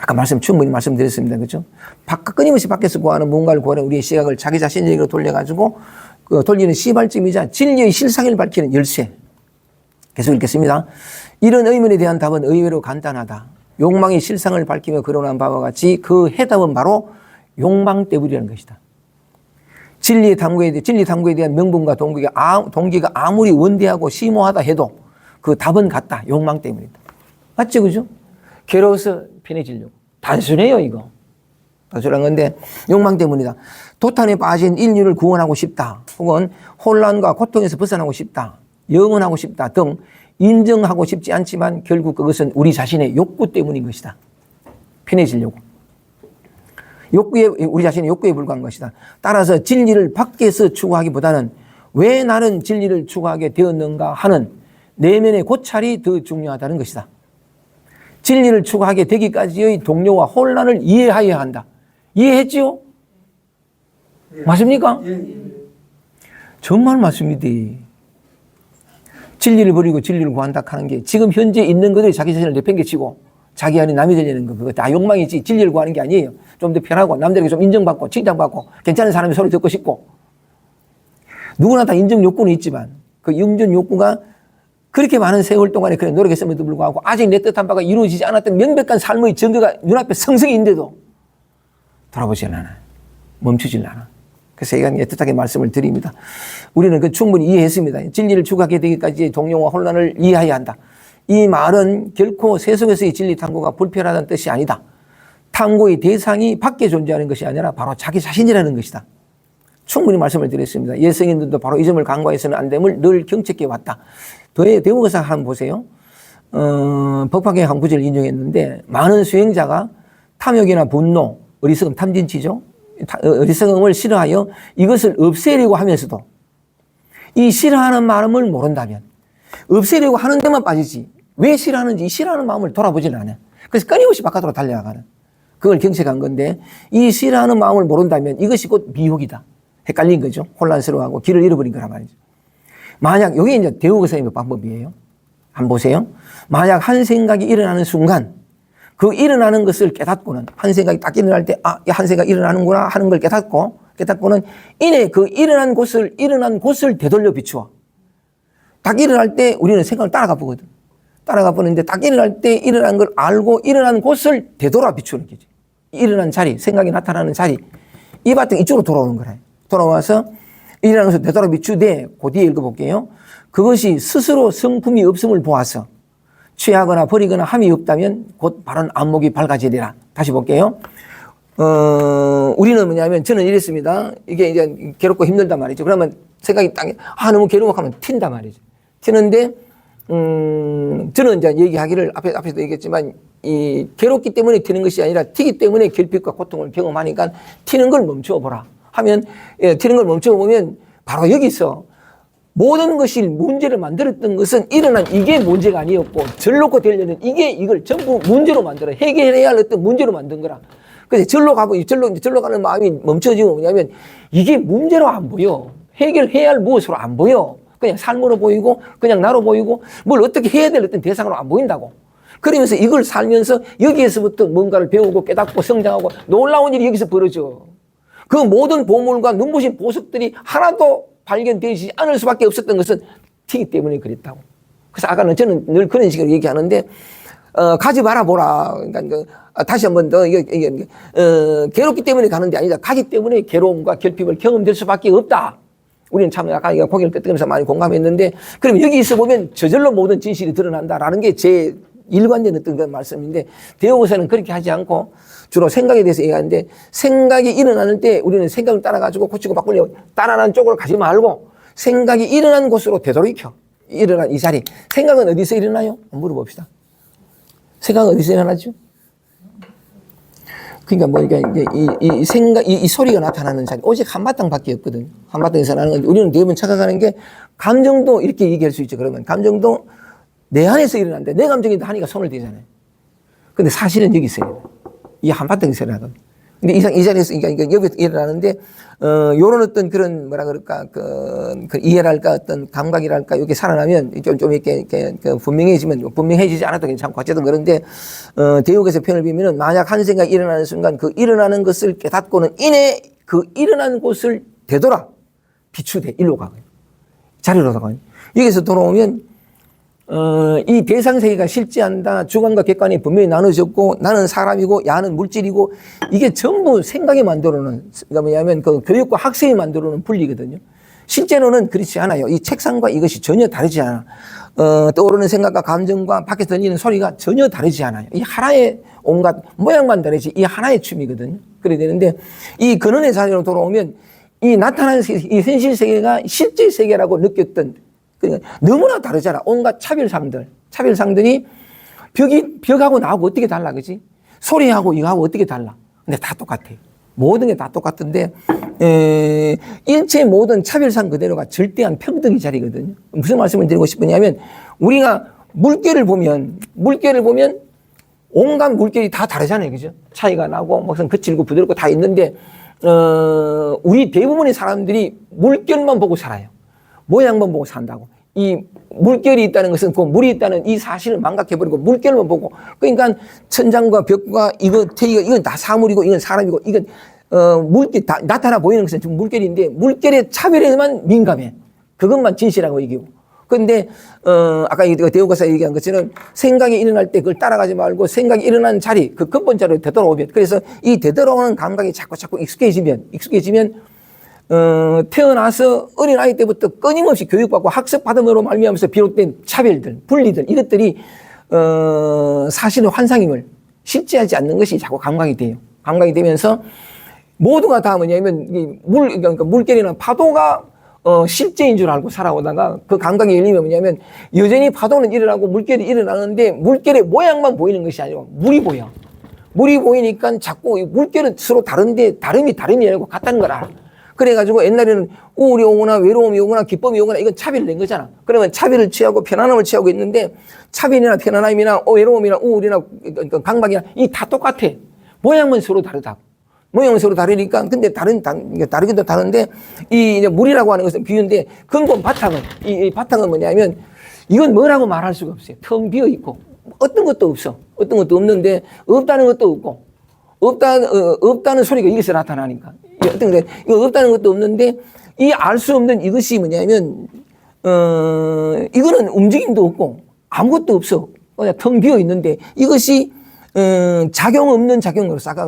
아까 충분히 말씀드렸습니다. 그렇죠? 끊임없이 밖에서 구하는 무언가를 구하는 우리의 시각을 자기 자신에게로 돌려가지고 돌리는 시발점이자 진리의 실상을 밝히는 열쇠. 계속 읽겠습니다. 이런 의문에 대한 답은 의외로 간단하다. 욕망의 실상을 밝히며 거론한 바와 같이 그 해답은 바로 욕망 때문이라는 것이다. 진리 탐구에 대한 명분과 동기가 아무리 원대하고 심오하다 해도 그 답은 같다. 욕망 때문이다. 맞죠? 그죠? 괴로워서 편해지려고. 단순해요, 이거. 단순한 건데 욕망 때문이다. 도탄에 빠진 인류를 구원하고 싶다. 혹은 혼란과 고통에서 벗어나고 싶다. 영원하고 싶다 등 인정하고 싶지 않지만 결국 그것은 우리 자신의 욕구 때문인 것이다. 편해지려고. 우리 자신의 욕구에 불과한 것이다. 따라서 진리를 밖에서 추구하기보다는 왜 나는 진리를 추구하게 되었는가 하는 내면의 고찰이 더 중요하다는 것이다. 진리를 추구하게 되기까지의 동료와 혼란을 이해하여야 한다. 이해했지요? 예. 맞습니까? 예. 정말 맞습니다. 진리를 버리고 진리를 구한다 하는 게 지금 현재 있는 것들이 자기 자신을 내팽개치고 자기 안에 남이 되려는 거 그거 다 욕망이지 진리를 구하는 게 아니에요. 좀 더 편하고 남들에게 좀 인정받고 칭찬받고 괜찮은 사람의 소리 듣고 싶고 누구나 다 인정 욕구는 있지만 그 인정 욕구가 그렇게 많은 세월 동안에 그래 노력했음에도 불구하고 아직 내 뜻한 바가 이루어지지 않았던 명백한 삶의 증거가 눈앞에 성성인데도 돌아보질 않아요. 멈추질 않아. 그래서 제가 애틋하게 말씀을 드립니다. 우리는 그 충분히 이해했습니다. 진리를 추구하게 되기까지의 동요와 혼란을 이해해야 한다. 이 말은 결코 세속에서의 진리 탐구가 불필요하다는 뜻이 아니다. 탐구의 대상이 밖에 존재하는 것이 아니라 바로 자기 자신이라는 것이다. 충분히 말씀을 드렸습니다. 예성인들도 바로 이 점을 간과해서는 안 됨을 늘 경책해 왔다. 대우거사 한번 보세요. 법화경의 한 구절을 인용했는데 많은 수행자가 탐욕이나 분노, 어리석음, 탐진치죠. 어리석음을 싫어하여 이것을 없애려고 하면서도 이 싫어하는 마음을 모른다면 없애려고 하는 데만 빠지지 왜 싫어하는지 이 싫어하는 마음을 돌아보지는 않아요. 그래서 끊임없이 바깥으로 달려가는 그걸 경책한 건데 이 싫어하는 마음을 모른다면 이것이 곧 미혹이다. 헷갈린 거죠. 혼란스러워하고 길을 잃어버린 거란 말이죠. 만약 이게 이제 대우거사님의 방법이에요. 한번 보세요. 만약 한 생각이 일어나는 순간 그 일어나는 것을 깨닫고는 한 생각이 딱 일어날 때 한 생각이 일어나는구나 하는 걸 깨닫고는 이내 그 일어난 곳을 되돌려 비추어. 딱 일어날 때 우리는 생각을 따라가 보거든. 따라가 보는데 딱 일어날 때 일어난 걸 알고 일어난 곳을 되돌아 비추는 거지. 일어난 자리, 생각이 나타나는 자리. 이 바탕 이쪽으로 돌아오는 거라. 돌아와서 일어나는 것을 되돌아 비추되 그 뒤에 읽어볼게요. 그것이 스스로 성품이 없음을 보아서 취하거나 버리거나 함이 없다면 곧 바른 안목이 밝아지리라. 다시 볼게요. 우리는 뭐냐면 저는 이랬습니다. 이게 이제 괴롭고 힘들단 말이죠. 그러면 생각이 딱, 너무 괴로워 하면 튄단 말이죠. 튀는데, 저는 이제 얘기하기를 앞에서도 얘기했지만 이 괴롭기 때문에 튀는 것이 아니라 튀기 때문에 결핍과 고통을 경험하니까 튀는 걸 멈춰보라 하면, 튀는 걸 멈춰보면 바로 여기서 모든 것이 문제를 만들었던 것은 일어난 이게 문제가 아니었고 절로고 되려는 이걸 전부 문제로 만들어 해결해야 할 어떤 문제로 만든 거라. 그래서 절로 가는 마음이 멈춰지면 뭐냐면 이게 문제로 안 보여. 해결해야 할 무엇으로 안 보여. 그냥 삶으로 보이고 그냥 나로 보이고 뭘 어떻게 해야 될 어떤 대상으로 안 보인다고. 그러면서 이걸 살면서 여기에서부터 뭔가를 배우고 깨닫고 성장하고 놀라운 일이 여기서 벌어져. 그 모든 보물과 눈부신 보석들이 하나도 발견되지 않을 수밖에 없었던 것은 튀기 때문에 그랬다고. 그래서 아까는 저는 늘 그런 식으로 얘기하는데, 가지 말아 보라. 그러니까 다시 한 번 더, 괴롭기 때문에 가는 게 아니다. 가기 때문에 괴로움과 결핍을 경험될 수밖에 없다. 우리는 참 아까 고개를 끄덕이면서 많이 공감했는데, 그럼 여기 있어 보면 저절로 모든 진실이 드러난다라는 게 제 일관된 어떤 그런 말씀인데 대우고사는 그렇게 하지 않고 주로 생각에 대해서 얘기하는데 생각이 일어나는 때 우리는 생각을 따라가지고 고치고 바꾸려고 따라가는 쪽으로 가지 말고 생각이 일어난 곳으로 되돌이켜. 일어난 이 자리. 생각은 어디서 일어나요? 물어봅시다. 생각은 어디서 일어나죠? 그러니까 뭐 이 생각 이 소리가 나타나는 자리 오직 한바탕밖에 없거든. 한바탕에서 나는 건데 우리는 대부분 착각하는 게 감정도 이렇게 얘기할 수 있죠. 그러면 감정도 내 안에서 일어난대. 내 감정이 하니까 손을 대잖아요. 근데 사실은 여기 있어요. 이 한바탕에서 일어나거든. 근데 이 자리에서 그러니까 여기 일어나는데 요런 어떤 그런 뭐라 그럴까 그 이해랄까 어떤 감각이랄까 이게 살아나면 좀 이렇게 분명해지지 않아도 괜찮고 어쨌든 그런데 대우에서 편을 비면은 만약 한 생각이 일어나는 순간 그 일어나는 것을 깨닫고는 이내 그 일어나는 곳을 되돌아 비추되 일로 가고요. 자리로 가고요. 여기서 돌아오면 이 대상세계가 실제한다. 주관과 객관이 분명히 나눠졌고 나는 사람이고 야는 물질이고 이게 전부 생각이 만들어놓은 그러니까 뭐냐면 그 교육과 학생이 만들어놓은 분리거든요. 실제로는 그렇지 않아요. 이 책상과 이것이 전혀 다르지 않아. 떠오르는 생각과 감정과 밖에 들리는 소리가 전혀 다르지 않아요. 이 하나의 온갖 모양만 다르지 이 하나의 춤이거든요. 그래야 되는데 이 근원의 자리로 돌아오면 이 나타나는 이 현실 세계가 실제 세계라고 느꼈던 그러니까 너무나 다르잖아. 온갖 차별상들이 벽하고 나하고 어떻게 달라, 그지? 소리하고 이거하고 어떻게 달라? 근데 다 똑같아. 모든 게 다 똑같은데, 일체 모든 차별상 그대로가 절대한 평등의 자리거든요. 무슨 말씀을 드리고 싶으냐면, 우리가 물결을 보면, 온갖 물결이 다 다르잖아요. 그죠? 차이가 나고, 무슨 거칠고 부드럽고 다 있는데, 우리 대부분의 사람들이 물결만 보고 살아요. 모양만 보고 산다고. 이 물결이 있다는 것은 그 물이 있다는 이 사실을 망각해버리고 물결만 보고 그러니까 천장과 벽과 이거 태기가 이건 다 사물이고 이건 사람이고 이건 물결 다 나타나 보이는 것은 지금 물결인데 물결의 차별에만 민감해. 그것만 진실하고 얘기고. 그런데 아까 대우가사 얘기한 것처럼 생각이 일어날 때 그걸 따라가지 말고 생각이 일어나는 자리 그 근본자로 되돌아오면 그래서 이 되돌아오는 감각이 자꾸 익숙해지면 태어나서 어린아이 때부터 끊임없이 교육받고 학습받음으로 말미암아서 비롯된 차별들, 분리들 이것들이 사실은 환상임을 실제하지 않는 것이 자꾸 감각이 돼요. 감각이 되면서 모두가 다 뭐냐면 그러니까 물결이나 파도가 실제인 줄 알고 살아오다가 그 감각이 열리면 뭐냐면 여전히 파도는 일어나고 물결이 일어나는데 물결의 모양만 보이는 것이 아니고 물이 보여. 물이 보이니까 자꾸 물결은 서로 다른데 다름이 아니고 같다는 걸 알아. 그래가지고 옛날에는 우울이 오거나 외로움이 오거나 기쁨이 오거나 이건 차별을 낸 거잖아. 그러면 차별을 취하고 편안함을 취하고 있는데 차별이나 편안함이나 외로움이나 우울이나 강박이나 이 다 똑같아. 모양은 서로 다르다고. 모양은 서로 다르니까 근데 다르기도 다른데 이 물이라고 하는 것은 비유인데 근본 바탕은 이 바탕은 뭐냐면 이건 뭐라고 말할 수가 없어요. 텅 비어 있고 어떤 것도 없어. 어떤 것도 없는데 없다는 것도 없고 없다는 소리가 여기서 나타나니까. 어떤 게 이거 없다는 것도 없는데 이 알 수 없는 이것이 뭐냐면 이거는 움직임도 없고 아무것도 없어. 그냥 텅 비어 있는데 이것이 작용 없는 작용으로 아까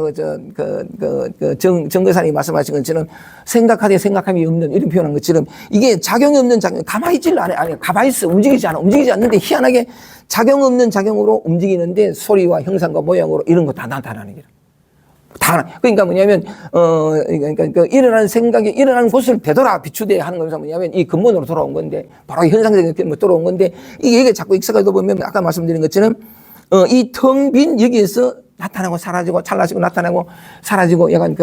정거사님이 말씀하신 것처럼 생각하되 생각함이 없는 이런 표현한 것처럼 이게 작용이 없는 작용 가만히 있질 않아. 아니 가만히 있어. 움직이지 않는데 희한하게 작용 없는 작용으로 움직이는데 소리와 형상과 모양으로 이런 거 다 나타나는 거야. 그러니까 뭐냐면, 그러니까 일어나는 생각이 일어나는 곳을 되돌아 비추되 하는 것은 뭐냐면 이 근본으로 돌아온 건데, 바로 현상적인 견으로 돌아온 건데, 이게 자꾸 익숙하다 보면 아까 말씀드린 것처럼, 이 텅 빈 여기에서 나타나고 사라지고, 찰나지고 나타나고 사라지고, 약간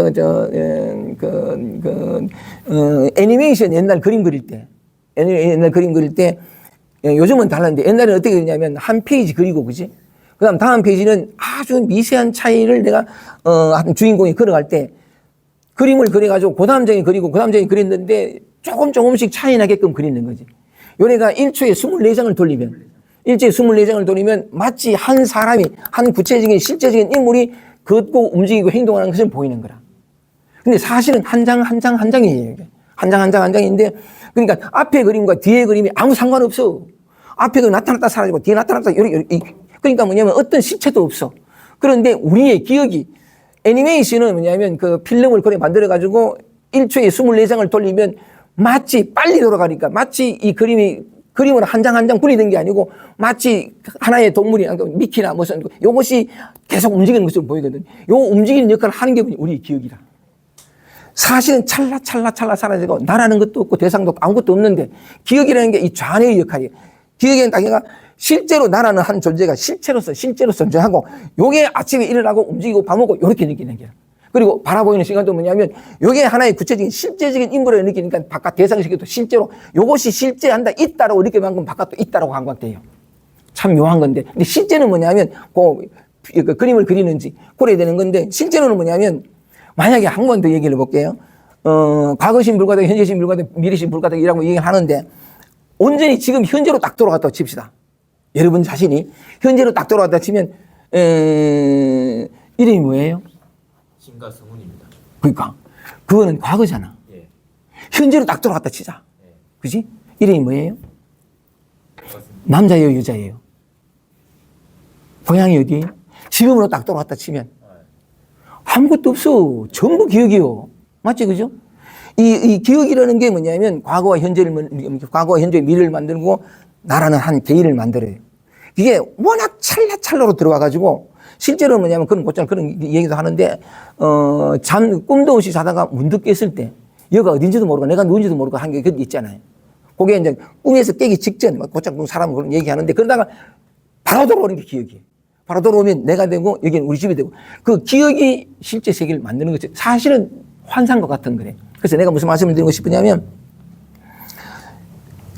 애니메이션 옛날 그림 그릴 때, 요즘은 달랐는데, 옛날에는 어떻게 그랬냐면, 한 페이지 그리고, 그지? 그 다음 다음 페이지는 아주 미세한 차이를 내가, 주인공이 걸어갈 때 그림을 그려가지고 그 다음 장에 그리고 그 다음 장에 그렸는데 조금씩 차이 나게끔 그리는 거지. 요래가 1초에 24장을 돌리면 마치 한 사람이, 한 구체적인 실제적인 인물이 걷고 움직이고 행동하는 것을 보이는 거라. 근데 사실은 한 장 한 장이에요. 한 장 한 장인데 그러니까 앞에 그림과 뒤에 그림이 아무 상관없어. 앞에도 나타났다 사라지고 뒤에 나타났다 그러니까 뭐냐면 어떤 실체도 없어. 그런데 우리의 기억이 애니메이션은 뭐냐면 그 필름을 그래 만들어가지고 1초에 24장을 돌리면 마치 빨리 돌아가니까 마치 이 그림이 그림을 한 장 한 장 그리는 게 아니고 마치 하나의 동물이 미키나 무슨 요것이 계속 움직이는 것으로 보이거든요. 요 움직이는 역할을 하는 게 우리 기억이라. 사실은 찰나 사라지고 나라는 것도 없고 대상도 없고 아무것도 없는데 기억이라는 게 이 좌뇌의 역할이에요. 기억에는 당연히 실제로 나라는 한 존재가 실체로서 존재하고 요게 아침에 일어나고 움직이고 밥 먹고 요렇게 느끼는 거예요. 그리고 바라보이는 시간도 뭐냐면 요게 하나의 구체적인 실제적인 인물을 느끼니까 바깥 대상시계도 실제로 요것이 실제한다 있다라고 느끼는 건 바깥도 있다라고 감각돼요. 참 묘한 건데 근데 실제는 뭐냐면 그 그림을 그리는지 그래야 되는 건데 실제로는 뭐냐면 만약에 한 번 더 얘기를 해볼게요. 과거신 불가능, 현재신 불가능, 미래신 불가능이라고 얘기를 하는데 온전히 지금 현재로 딱 돌아갔다고 칩시다. 여러분 자신이 현재로 딱 돌아갔다 치면 이름이 뭐예요? 신가성훈입니다. 그러니까 그거는 과거잖아. 예. 현재로 딱 돌아갔다 치자. 예. 그지? 이름이 뭐예요? 맞습니다. 남자예요, 여자예요? 고향이 어디예요? 지금으로 딱 돌아갔다 치면 아무것도 없어. 전부 기억이요. 맞지, 그죠? 이 기억이라는 게 뭐냐면 과거와 현재의 미래를 만들고 나라는 한 개인을 만들어요. 이게 워낙 찰나로 들어와가지고 실제로 뭐냐면 그런 얘기도 하는데, 꿈도 없이 자다가 문득 깼을 때 여기가 어딘지도 모르고 내가 누군지도 모르고 한 게 있잖아요. 그게 이제 꿈에서 깨기 직전, 곧장 사람은 그런 얘기하는데 그러다가 바로 돌아오는 게 기억이에요. 바로 돌아오면 내가 되고 여기는 우리 집이 되고 그 기억이 실제 세계를 만드는 거죠. 사실은 환상과 같은 거래. 그래서 내가 무슨 말씀을 드리고 싶으냐면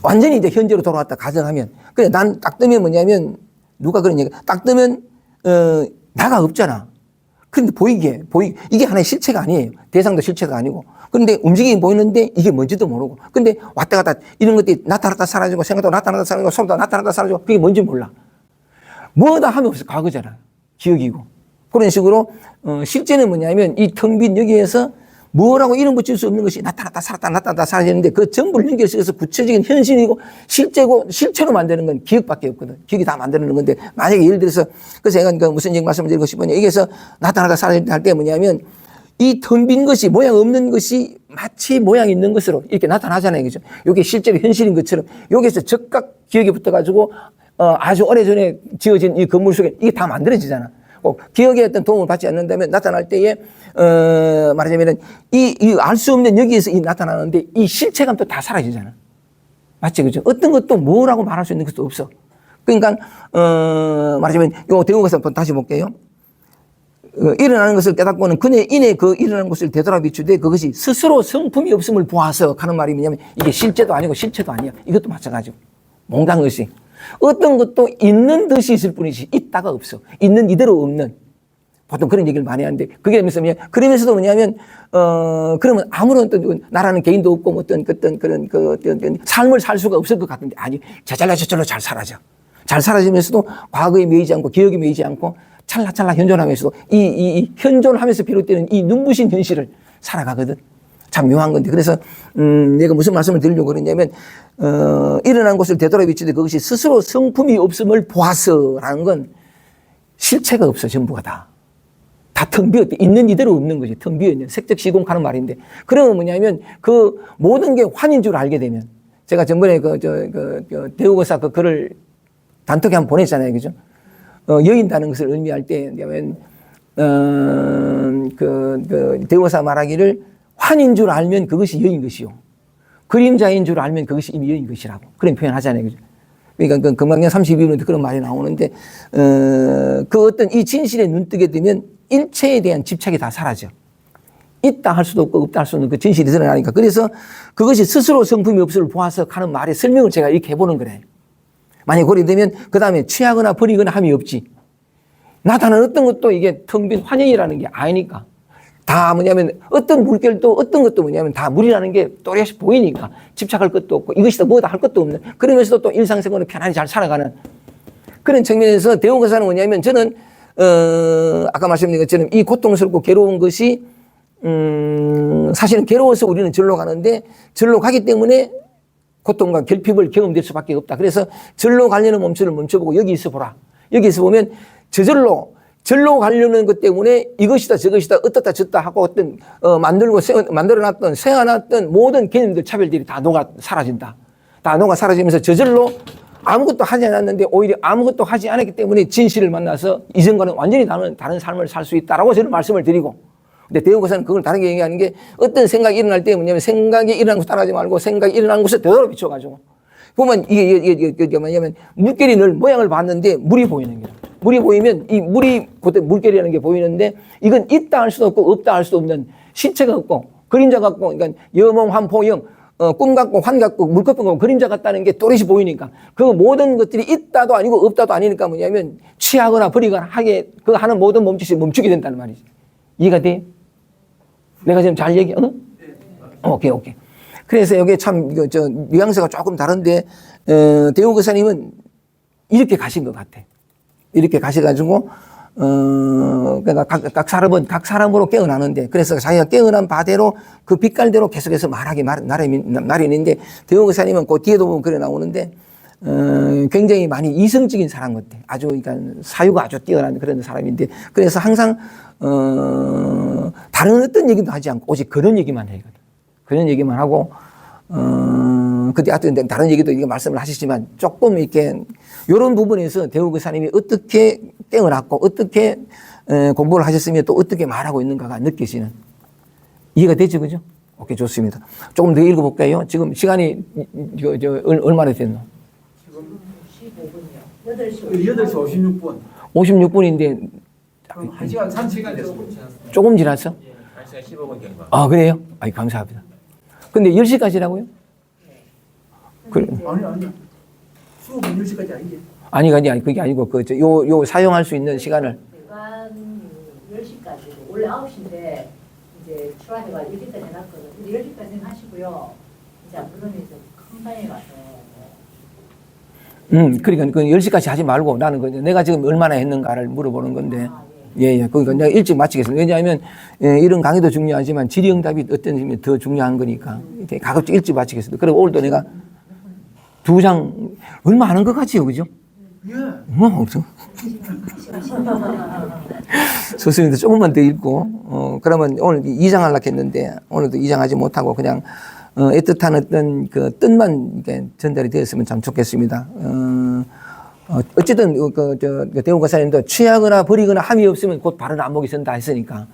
완전히 이제 현재로 돌아왔다 가정하면 그래 난 딱 뜨면 뭐냐면 누가 그런 얘기 딱 뜨면 나가 없잖아. 근데 이게 하나의 실체가 아니에요. 대상도 실체가 아니고. 근데 움직임이 보이는데 이게 뭔지도 모르고. 근데 왔다 갔다 이런 것들이 나타났다 사라지고 생각도 나타났다 사라지고 소리도 나타났다 사라지고 그게 뭔지 몰라. 뭐다 하면 없어. 과거잖아. 기억이고. 그런 식으로, 실제는 뭐냐면 이 텅 빈 여기에서 뭐라고 이름 붙일 수 없는 것이 나타났다 사라지는데 그 전부를 연결시켜서 구체적인 현실이고 실체로 만드는 건 기억밖에 없거든. 기억이 다 만드는 건데 만약에 예를 들어서 그래서 제가 무슨 얘기 말씀을 드리고 싶으냐. 여기에서 나타났다 사라진다 할 때 뭐냐면 이 텅 빈 것이 모양 없는 것이 마치 모양 있는 것으로 이렇게 나타나잖아요. 그죠? 이게 실제로 현실인 것처럼 여기에서 즉각 기억이 붙어가지고 아주 오래전에 지어진 이 건물 속에 이게 다 만들어지잖아. 기억에 어떤 도움을 받지 않는다면 나타날 때에, 말하자면은 알 수 없는 여기에서 나타나는데 이 실체감도 다 사라지잖아. 맞지? 그죠? 어떤 것도 뭐라고 말할 수 있는 것도 없어. 그러니까, 말하자면 요 대우가서 한번 다시 볼게요. 일어나는 것을 깨닫고는 그네 인해 그 일어나는 것을 되돌아 비추되 그것이 스스로 성품이 없음을 보아서 하는 말이 뭐냐면 이게 실제도 아니고 실체도 아니야. 이것도 마찬가지고. 몽당의식. 어떤 것도 있는 듯이 있을 뿐이지 있다가 없어. 있는 이대로 없는. 보통 그런 얘기를 많이 하는데 그게 그러면서도 뭐냐면 그러면 아무런 어떤 나라는 개인도 없고 어떤 그런 삶을 살 수가 없을 것 같은데 아니 저절로 잘 사라져. 잘 사라지면서도 과거에 매이지 않고 기억에 매이지 않고 찰나 현존하면서도 이 현존하면서 비롯되는 이 눈부신 현실을 살아가거든. 참 묘한 건데. 그래서, 내가 무슨 말씀을 드리려고 그러냐면, 일어난 것을 되돌아 비추되 그것이 스스로 성품이 없음을 보아서라는 건 실체가 없어, 전부가 다. 다 텅 비어, 있는 이대로 없는 거지. 텅 비어 있는. 색적 시공하는 말인데. 그러면 뭐냐면 그 모든 게 환인 줄 알게 되면 제가 전번에 대우거사 그 글을 단톡에 한번 보냈잖아요. 그죠? 여인다는 것을 의미할 때, 대우거사 말하기를 환인 줄 알면 그것이 여인 것이요. 그림자인 줄 알면 그것이 이미 여인 것이라고. 그런 표현 하잖아요. 그죠? 그러니까 금강경 32분에 그런 말이 나오는데, 그 어떤 이 진실에 눈뜨게 되면 일체에 대한 집착이 다 사라져. 있다 할 수도 없고 없다 할 수 없는 그 진실이 드러나니까. 그래서 그것이 스스로 성품이 없음을 보아서 하는 말의 설명을 제가 이렇게 해보는 거래요. 만약에 그렇게 되면 그 다음에 취하거나 버리거나 함이 없지. 나타나는 어떤 것도 이게 텅 빈 환영이라는 게 아니니까. 다 뭐냐면 어떤 물결도 어떤 것도 뭐냐면 다 물이라는 게 또렷이 보이니까 집착할 것도 없고 이것이다 뭐다 할 것도 없는 그러면서도 또 일상생활을 편안히 잘 살아가는 그런 측면에서 대우거사는 뭐냐면 저는 아까 말씀드린 것처럼 이 고통스럽고 괴로운 것이 사실은 괴로워서 우리는 절로 가는데 절로 가기 때문에 고통과 결핍을 경험될 수밖에 없다. 그래서 절로 가려는 몸체를 멈춰보고 여기 있어 보라. 여기 있어 보면 절로 가려는 것 때문에 이것이다 저것이다 어떻다 저렇다 하고 어떤 만들어놨던 세워놨던 모든 개념들 차별들이 다 녹아 사라진다. 다 녹아 사라지면서 저절로 아무것도 하지 않았는데 오히려 아무것도 하지 않았기 때문에 진실을 만나서 이전과는 완전히 다른 삶을 살 수 있다라고 저는 말씀을 드리고, 근데 대우고사는 그걸 다르게 얘기하는 게 어떤 생각이 일어날 때 뭐냐면 생각이 일어나는 곳에 따라하지 말고 생각이 일어나는 곳에 되도록 비춰가지고 보면 이게 뭐냐면 물결이 늘 모양을 봤는데 물이 보이는 거예요. 물이 보이면 이 물이 그때 물결이라는 게 보이는데 이건 있다 할 수도 없고 없다 할 수도 없는 실체가 없고 그림자 같고, 그러니까 여몽 환포영 꿈 같고 환 같고 물 같고 그림자 같다는 게 또렷이 보이니까 그 모든 것들이 있다도 아니고 없다도 아니니까 뭐냐면 취하거나 버리거나 하게 그 하는 모든 몸짓이 멈추게 된다는 말이지. 이해가 돼? 내가 지금 잘 얘기, 응? 오케이. 그래서 여기 참, 뉘앙스가 조금 다른데, 대우거사님은 이렇게 가신 것 같아. 이렇게 가셔가지고, 그러니까 각 사람은 각 사람으로 깨어나는데, 그래서 자기가 깨어난 바대로 그 빛깔대로 계속해서 말하기 마련인데, 대우거사님은 그 뒤에도 보면 그래 나오는데, 굉장히 많이 이성적인 사람 같아. 아주, 그러니까 사유가 아주 뛰어난 그런 사람인데, 그래서 항상, 다른 어떤 얘기도 하지 않고 오직 그런 얘기만 해거든. 그런 얘기만 하고, 그때 하여튼 다른 얘기도 이거 말씀을 하시지만 조금 이렇게, 요런 부분에서 대우거사님이 어떻게 깨어났고, 어떻게 공부를 하셨으며 또 어떻게 말하고 있는가가 느껴지는. 이해가 되죠, 그죠? 오케이, 좋습니다. 조금 더 읽어볼까요? 지금 시간이, 얼마나 됐노? 지금 15분이요. 8시 56분. 56분인데, 1시간 3시간 됐습니다. 조금 지났어? 예, 1시간 15분 경과. 아, 그래요? 아이, 감사합니다. 근데 10시까지라고요? 그래. 아니. 수업은 10시까지 아니지. 아니, 그게 아니고, 요 사용할 수 있는 시간을. 대관이 10시까지고, 원래 9시인데, 이제 추가해가지고 10시까지 해놨거든. 근데 10시까지는 하시고요. 이제 안 그러면 이제 큰 방에 가서. 그러니까 그 10시까지 하지 말고 나는 내가 지금 얼마나 했는가를 물어보는 건데. 예. 그러니까 내가 일찍 마치겠습니다. 왜냐하면, 이런 강의도 중요하지만 질의응답이 어떤 의미에 더 중요한 거니까. 이렇게 가급적 일찍 마치겠습니다. 그리고 오늘도 내가 2장, 얼마 안 한 것 같지요, 그죠? 예. 없어. 좋습니다. 조금만 더 읽고, 그러면 오늘 2장 하려고 했는데, 오늘도 2장 하지 못하고 그냥, 애틋한 어떤 그 뜻만 전달이 되었으면 참 좋겠습니다. 어쨌든, 대우거사님도 취하거나 버리거나 함이 없으면 곧 바른 안목이 선다 했으니까,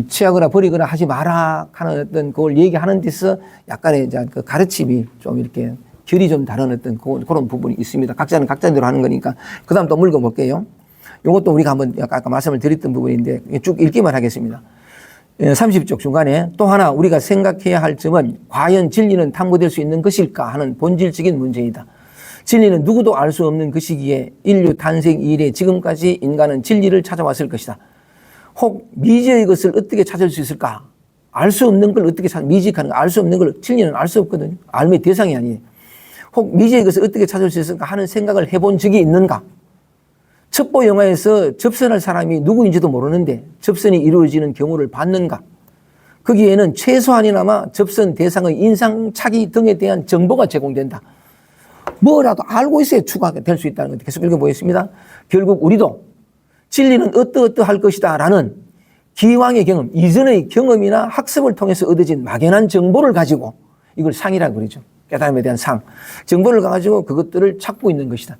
취하거나 버리거나 하지 마라 하는 어떤 그걸 얘기하는 데서 약간의 이제 그 가르침이 좀 이렇게 결이 좀 다른 어떤 그런 부분이 있습니다. 각자는 각자대로 하는 거니까. 그 다음 또 읽어볼게요. 이것도 우리가 한번 아까 말씀을 드렸던 부분인데 쭉 읽기만 하겠습니다. 30쪽 중간에 또 하나 우리가 생각해야 할 점은 과연 진리는 탐구될 수 있는 것일까 하는 본질적인 문제이다. 진리는 누구도 알 수 없는 것이기에 인류 탄생 이래 지금까지 인간은 진리를 찾아왔을 것이다. 혹 미지의 것을 어떻게 찾을 수 있을까? 알 수 없는 걸 어떻게 미지하는 거, 알 수 없는 걸 진리는 알 수 없거든요. 알의 대상이 아니에요. 혹 미지의 것을 어떻게 찾을 수 있을까 하는 생각을 해본 적이 있는가? 첩보 영화에서 접선할 사람이 누구인지도 모르는데 접선이 이루어지는 경우를 봤는가? 거기에는 최소한이나마 접선 대상의 인상착의 등에 대한 정보가 제공된다. 뭐라도 알고 있어야 추가가 될 수 있다는 것을 계속 읽어보겠습니다. 결국 우리도 진리는 어떠어떠할 것이다 라는 기왕의 경험, 이전의 경험이나 학습을 통해서 얻어진 막연한 정보를 가지고 이걸 상이라고 그러죠. 깨달음에 대한 상. 정보를 가지고 그것들을 찾고 있는 것이다.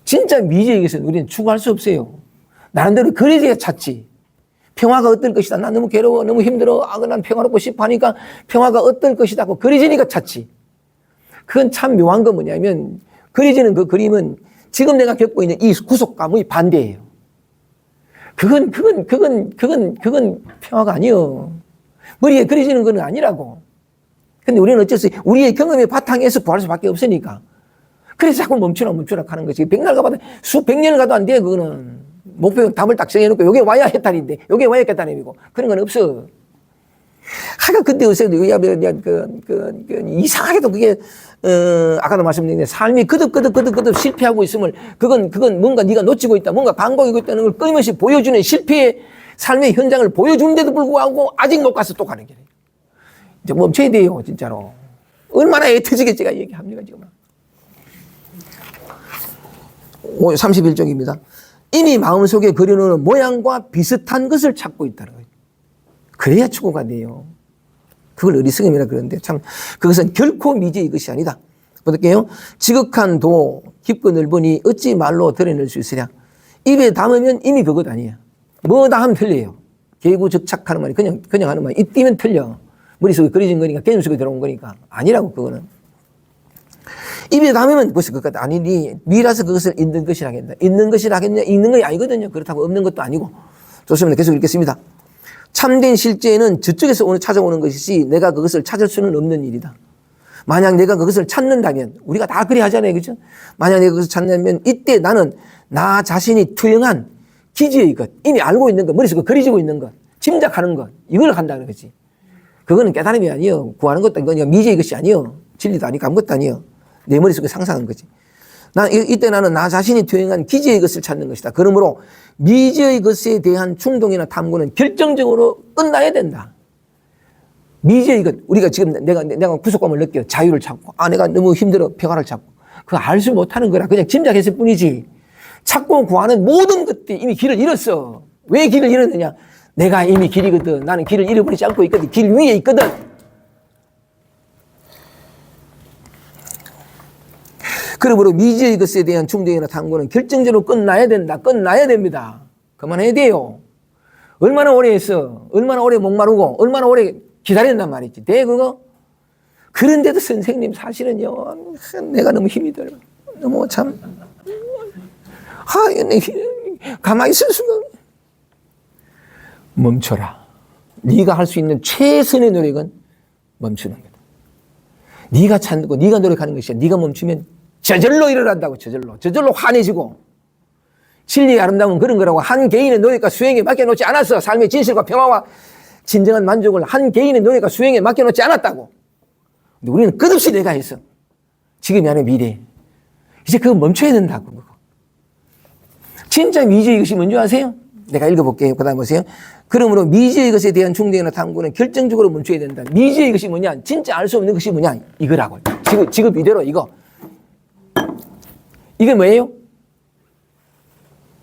진짜 미지에 의해서는 우리는 추구할 수 없어요. 나름대로 그래야 찾지. 평화가 어떨 것이다. 난 너무 괴로워. 너무 힘들어. 난 평화롭고 싶어 하니까 평화가 어떨 것이다 고 그려지니까 찾지. 그건 참 묘한 건 뭐냐면 그려지는 그 그림은 지금 내가 겪고 있는 이 구속감의 반대예요. 그건 평화가 아니요. 머리에 그려지는 건 아니라고. 근데 우리는 어쩔 수 없이 우리의 경험의 바탕에서 구할 수밖에 없으니까. 그래서 자꾸 멈추라 하는 것이. 백날 가봐도 수백 년을 가도 안 돼, 그거는. 목표 답을 딱 정해놓고, 요게 와야 했다는데, 요게 와야 했다는이고. 그런 건 없어. 하여간 그때 요새, 이상하게도 그게, 아까도 말씀드렸는데, 삶이 거듭 실패하고 있음을, 그건 뭔가 네가 놓치고 있다, 뭔가 반복하고 있다는 걸 끊임없이 보여주는 실패의 삶의 현장을 보여주는데도 불구하고, 아직 못 가서 또 가는 게. 이제 멈춰야 돼요, 진짜로. 얼마나 애터지게 제가 얘기합니까, 지금. 31쪽입니다. 이미 마음속에 그려놓은 모양과 비슷한 것을 찾고 있다는 거예요. 그래야 추구가 돼요. 그걸 어리석음이라 그러는데 참 그것은 결코 미지의 것이 아니다. 볼게요. 지극한 도 깊고 넓으니 어찌 말로 드러낼 수 있으랴. 입에 담으면 이미 그것 아니야. 뭐다 하면 틀려요. 개구적착하는 말이 그냥 하는 말이. 입 띄면 틀려. 머릿속에 그려진 거니까 개념 속에 들어온 거니까. 아니라고 그거는. 입에 담으면 벌써 그것 아니니 미라서 그것을 있는 것이라 하겠다. 있는 것이라 하겠냐? 있는 것이 아니거든요. 그렇다고 없는 것도 아니고. 좋습니다. 계속 읽겠습니다. 참된 실제는 저쪽에서 찾아오는 것이지 내가 그것을 찾을 수는 없는 일이다. 만약 내가 그것을 찾는다면 우리가 다 그리 하잖아요. 그죠? 만약 내가 그것을 찾는다면 이때 나는 나 자신이 투영한 기지의 것, 이미 알고 있는 것, 머릿속에 그려지고 있는 것, 짐작하는 것, 이걸 한다는 거지. 그거는 깨달음이 아니에요. 구하는 것도 아니고 미지의 것이 아니에요. 진리도 아니고 아무것도 아니에요. 내 머릿속에 상상한 거지. 이때 나는 나 자신이 투영한 기지의 것을 찾는 것이다. 그러므로 미지의 것에 대한 충동이나 탐구는 결정적으로 끝나야 된다. 미지의 것, 우리가 지금 내가 구속감을 느껴. 자유를 찾고, 내가 너무 힘들어. 평화를 찾고. 그거 알 수 못하는 거라. 그냥 짐작했을 뿐이지. 찾고 구하는 모든 것들이 이미 길을 잃었어. 왜 길을 잃었느냐? 내가 이미 길이거든. 나는 길을 잃어버리지 않고 있거든. 길 위에 있거든. 그러므로 미지의 것에 대한 충동이나 탐구는 결정적으로 끝나야 된다. 끝나야 됩니다. 그만해야 돼요. 얼마나 오래 했어? 얼마나 오래 목마르고 얼마나 오래 기다렸단 말이지. 내 그거? 그런데도 선생님 사실은요. 내가 너무 힘이 들어. 너무 참. 가만히 있을 수가 없네. 멈춰라. 네가 할 수 있는 최선의 노력은 멈추는 거다. 네가 찾고 네가 노력하는 것이야. 네가 멈추면 저절로 일어난다고. 저절로 환해지고. 진리의 아름다움은 그런 거라고. 한 개인의 노력과 수행에 맡겨놓지 않았어. 삶의 진실과 평화와 진정한 만족을 한 개인의 노력과 수행에 맡겨놓지 않았다고. 근데 우리는 끝없이 내가 했어. 지금이 아니라 미래. 이제 그거 멈춰야 된다고. 그거. 진짜 미지의 것이 뭔지 아세요? 내가 읽어볼게요. 그 다음 보세요. 그러므로 미지의 것에 대한 충동이나 탐구는 결정적으로 멈춰야 된다. 미지의 것이 뭐냐? 진짜 알 수 없는 것이 뭐냐? 이거라고. 지금 이대로 이거. 이게 뭐예요?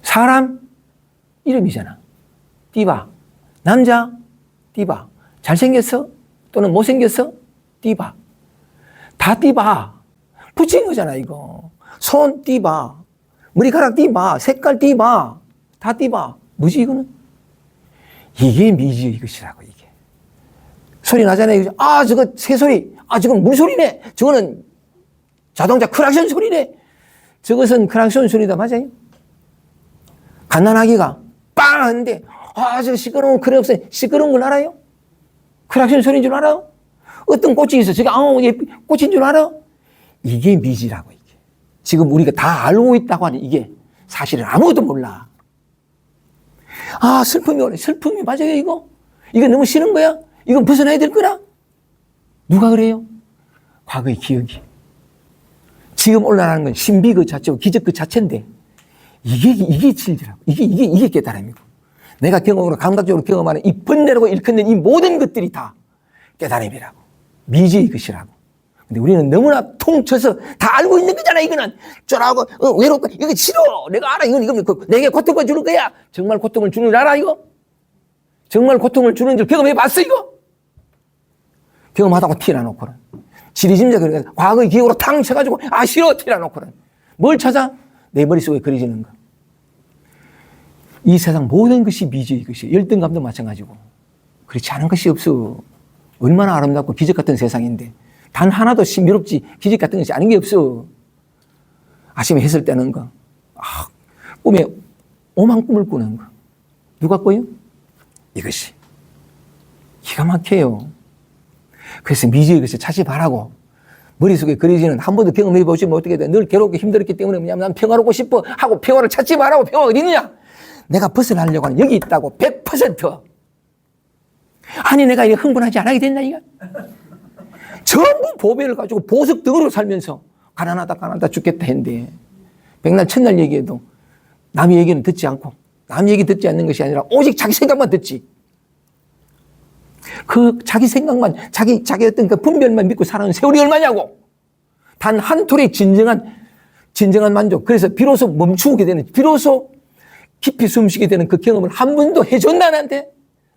사람 이름이잖아. 띠바. 남자 띠바. 잘생겼어? 또는 못생겼어? 띠바. 다 띠바. 붙인 거잖아 이거. 손 띠바. 머리카락 띠바. 색깔 띠바. 다 띠바. 뭐지 이거는? 이게 미지의 것이라고 이게. 소리 나잖아요. 저거 새소리. 저건 물소리네. 저거는 자동차 크락션 소리네. 저것은 크락션 소리다. 맞아요? 갓난아기가 빵 하는데 저 시끄러운 그래 없어요. 시끄러운 걸 알아요? 크락션 소리인 줄 알아요? 어떤 꽃이 있어. 저게 꽃인 줄 알아? 이게 미지라고 이게. 지금 우리가 다 알고 있다고 하는 이게 사실은 아무것도 몰라. 슬픔이 오네. 슬픔이 맞아요 이거? 이거 너무 싫은 거야? 이건 벗어나야 될 거라? 누가 그래요? 과거의 기억이. 지금 올라가는 건 신비 그 자체고 기적 그 자체인데 이게 진리라고. 이게 깨달음이고. 내가 경험으로 감각적으로 경험하는 이 번뇌라고 일컫는 이 모든 것들이 다 깨달음이라고. 미지의 것이라고. 근데 우리는 너무나 통쳐서 다 알고 있는 거잖아, 이거는. 쫄하고, 외롭고, 이거 싫어. 내가 알아. 이건 내게 고통을 주는 거야. 정말 고통을 주는 줄 알아, 이거? 정말 고통을 주는 줄 경험해 봤어, 이거? 경험하다고 티나놓고는. 지리짐작 그러니까 과거의 기억으로 탕 쳐가지고, 싫어. 티나놓고는. 뭘 찾아? 내 머릿속에 그려지는 거. 이 세상 모든 것이 미지의 것이 열등감도 마찬가지고. 그렇지 않은 것이 없어. 얼마나 아름답고 기적 같은 세상인데. 단 하나도 신비롭지 기적 같은 것이 아닌 게 없어. 아침에 해설 떼는 거. 꿈에 오만 꿈을 꾸는 거. 누가 꿔요? 이것이. 기가 막혀요. 그래서 미지의 것을 찾지 말라고. 머릿속에 그려지는 한 번도 경험해 보시면 어떻게 돼? 늘 괴롭고 힘들었기 때문에 뭐냐면 난 평화롭고 싶어 하고 평화를 찾지 말라고. 평화가 어디 있느냐? 내가 벗어나려고 하는 여기 있다고. 100%. 아니 내가 이렇게 흥분하지 않게 됐나 이거? 전부 보배를 가지고 보석 덩어리로 살면서 가난하다 죽겠다 했는데 백날 첫날 얘기해도 남의 얘기는 듣지 않고 남 얘기 듣지 않는 것이 아니라 오직 자기 생각만 듣지. 그 자기 생각만 자기 어떤 그 분별만 믿고 살아온 세월이 얼마냐고. 단 한 톨의 진정한 만족. 그래서 비로소 멈추게 되는, 비로소 깊이 숨쉬게 되는 그 경험을 한 번도 해줬나 나한테?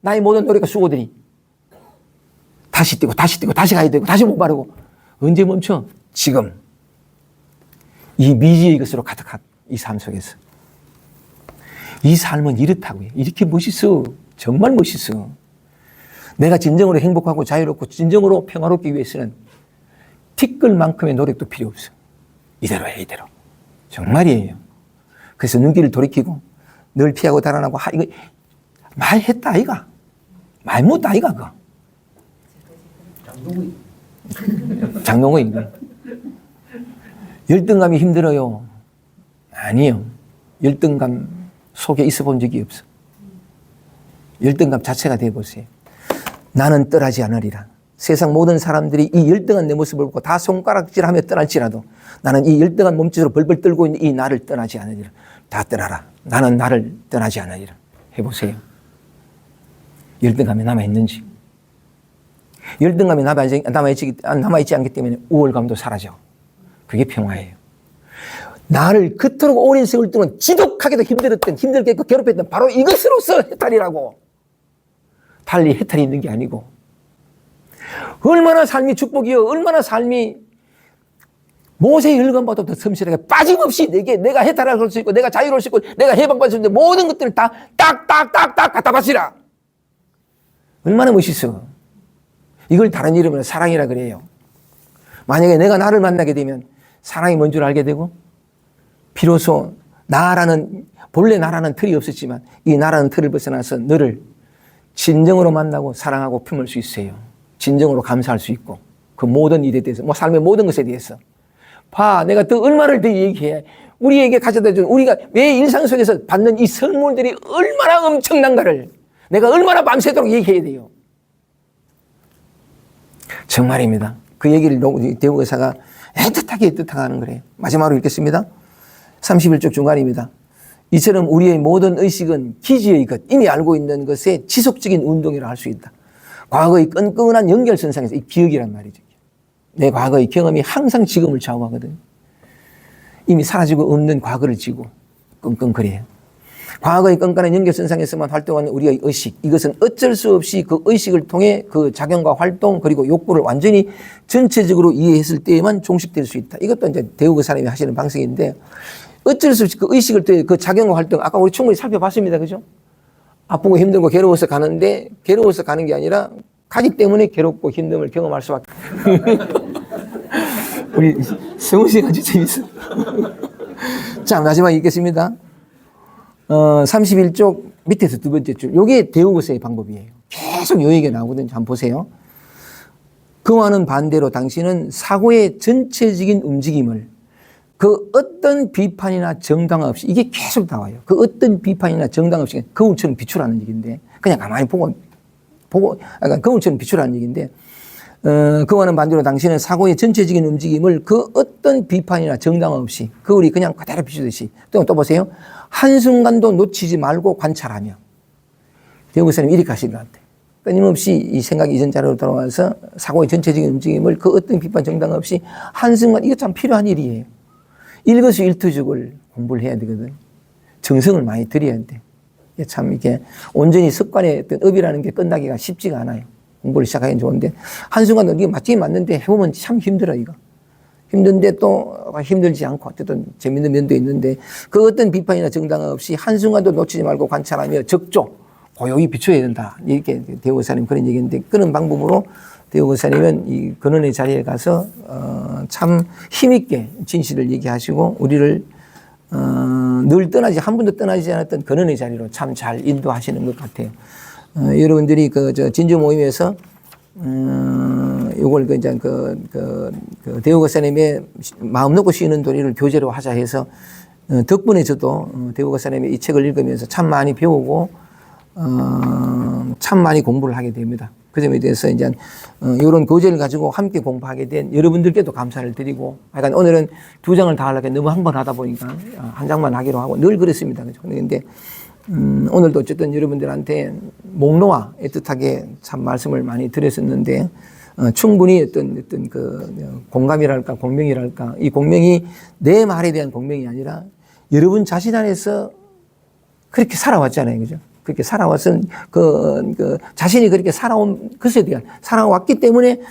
나의 모든 노력과 수고들이 다시 뛰고 다시 가야 되고 다시 못 바르고. 언제 멈춰? 지금. 이 미지의 것으로 가득한 이 삶 속에서. 이 삶은 이렇다고요. 이렇게 멋있어. 정말 멋있어. 내가 진정으로 행복하고 자유롭고 진정으로 평화롭기 위해서는 티끌만큼의 노력도 필요 없어. 이대로 해, 이대로. 정말이에요. 그래서 눈길을 돌이키고 늘 피하고 달아나고 이거 말했다 아이가. 말 못다 아이가 그거. 장동의 이거. 열등감이 힘들어요. 아니요. 열등감 속에 있어 본 적이 없어. 열등감 자체가 되어보세요. 나는 떠나지 않으리라. 세상 모든 사람들이 이 열등한 내 모습을 보고 다 손가락질하며 떠날지라도 나는 이 열등한 몸짓으로 벌벌 떨고 있는 이 나를 떠나지 않으리라. 다 떠나라. 나는 나를 떠나지 않으리라. 해보세요. 열등감이 남아있는지. 열등감이 남아있지 않기 때문에 우월감도 사라져. 그게 평화예요. 나를 그토록 오랜 세월 동안 지독하게도 힘들게 괴롭혔던 바로 이것으로서 해탈이라고. 달리 해탈이 있는 게 아니고. 얼마나 삶이 축복이요. 얼마나 삶이 모세의 혈관보다 더 섬실하게 빠짐없이 내가 해탈할 수 있고 내가 자유로울 수 있고 내가 해방받을 수 있는데 모든 것들을 다 딱딱딱딱 갖다 바치라. 얼마나 멋있어. 이걸 다른 이름으로 사랑이라 그래요. 만약에 내가 나를 만나게 되면 사랑이 뭔 줄 알게 되고 비로소 본래 나라는 틀이 없었지만 이 나라는 틀을 벗어나서 너를 진정으로 만나고 사랑하고 품을 수 있어요. 진정으로 감사할 수 있고 그 모든 일에 대해서 삶의 모든 것에 대해서 내가 또 얼마를 더 얘기해. 우리에게 가져다 준 우리가 매 일상 속에서 받는 이 선물들이 얼마나 엄청난가를 내가 얼마나 밤새도록 얘기해야 돼요. 정말입니다. 그 얘기를 대우 의사가 애틋하게 하는 거래요. 마지막으로 읽겠습니다. 31쪽 중간입니다. 이처럼 우리의 모든 의식은 기지의 것, 이미 알고 있는 것의 지속적인 운동이라 할 수 있다. 과거의 끈끈한 연결선상에서 이 기억이란 말이죠. 내 과거의 경험이 항상 지금을 좌우하거든요. 이미 사라지고 없는 과거를 지고 끙끙거려요. 과거의 끈끈한 연결선상에서만 활동하는 우리의 의식, 이것은 어쩔 수 없이 그 의식을 통해 그 작용과 활동 그리고 욕구를 완전히 전체적으로 이해했을 때에만 종식될 수 있다. 이것도 이제 대우 그 사람이 하시는 방식인데 어쩔 수 없이 그 의식을 통해 그 작용과 활동, 아까 우리 충분히 살펴봤습니다. 그죠? 아프고 힘들고 괴로워서 가는데 괴로워서 가는 게 아니라 가기 때문에 괴롭고 힘듦을 경험할 수밖에. 우리 성우 씨가 아주 재밌어. 자, 마지막 읽겠습니다. 31쪽 밑에서 두 번째 줄. 요게 대우고서의 방법이에요. 계속 요 얘기가 나오거든요. 한번 보세요. 그와는 반대로 당신은 사고의 전체적인 움직임을 그 어떤 비판이나 정당 없이 이게 계속 나와요. 그 어떤 비판이나 정당 없이 거울처럼 비추라는 얘기인데 그냥 가만히 보고 약간 거울처럼 비추라는 얘기인데 그와는 반대로 당신은 사고의 전체적인 움직임을 그 어떤 비판이나 정당 없이 거울이 그냥 그대로 비추듯이 또 보세요. 한순간도 놓치지 말고 관찰하며 대우 사람이 이렇게 하신 것 같아요. 끊임없이 이 생각이 이전 자료로 돌아와서 사고의 전체적인 움직임을 그 어떤 비판 정당 없이 한순간 이거 참 필요한 일이에요. 일거수일투족을 공부를 해야 되거든. 정성을 많이 들여야 돼. 참 이게 온전히 습관의 어떤 업이라는 게 끝나기가 쉽지가 않아요. 공부를 시작하기는 좋은데 한순간 이게 맞긴 맞는데 해보면 참 힘들어 이거. 힘든데 또 힘들지 않고 어쨌든 재밌는 면도 있는데 그 어떤 비판이나 정당 없이 한순간도 놓치지 말고 관찰하며 적조 고요히 비춰야 된다. 이렇게 대우 의사님 그런 얘기인데 그런 방법으로 대우 의사님은 이 근원의 자리에 가서 참 힘있게 진실을 얘기하시고 우리를 늘 한 번도 떠나지 않았던 근원의 자리로 참 잘 인도하시는 것 같아요. 여러분들이 진주 모임에서 요걸 대우 의사님의 마음 놓고 쉬는 도리를 교재로 하자 해서 덕분에 저도 대우 의사님의 이 책을 읽으면서 참 많이 배우고 참 많이 공부를 하게 됩니다. 그 점에 대해서 이제 이런 교재를 가지고 함께 공부하게 된 여러분들께도 감사를 드리고, 하여간 오늘은 2장을 다 하려고 너무 한 번 하다 보니까 한 장만 하기로 하고 늘 그랬습니다. 그런데 오늘도 어쨌든 여러분들한테 목놓아 애틋하게 참 말씀을 많이 드렸었는데 충분히 어떤 그 공감이랄까 공명이랄까 이 공명이 내 말에 대한 공명이 아니라 여러분 자신 안에서 그렇게 살아왔잖아요, 그죠? 그렇게 살아왔은 그 자신이 그렇게 살아온 것에 대한 살아왔기 때문에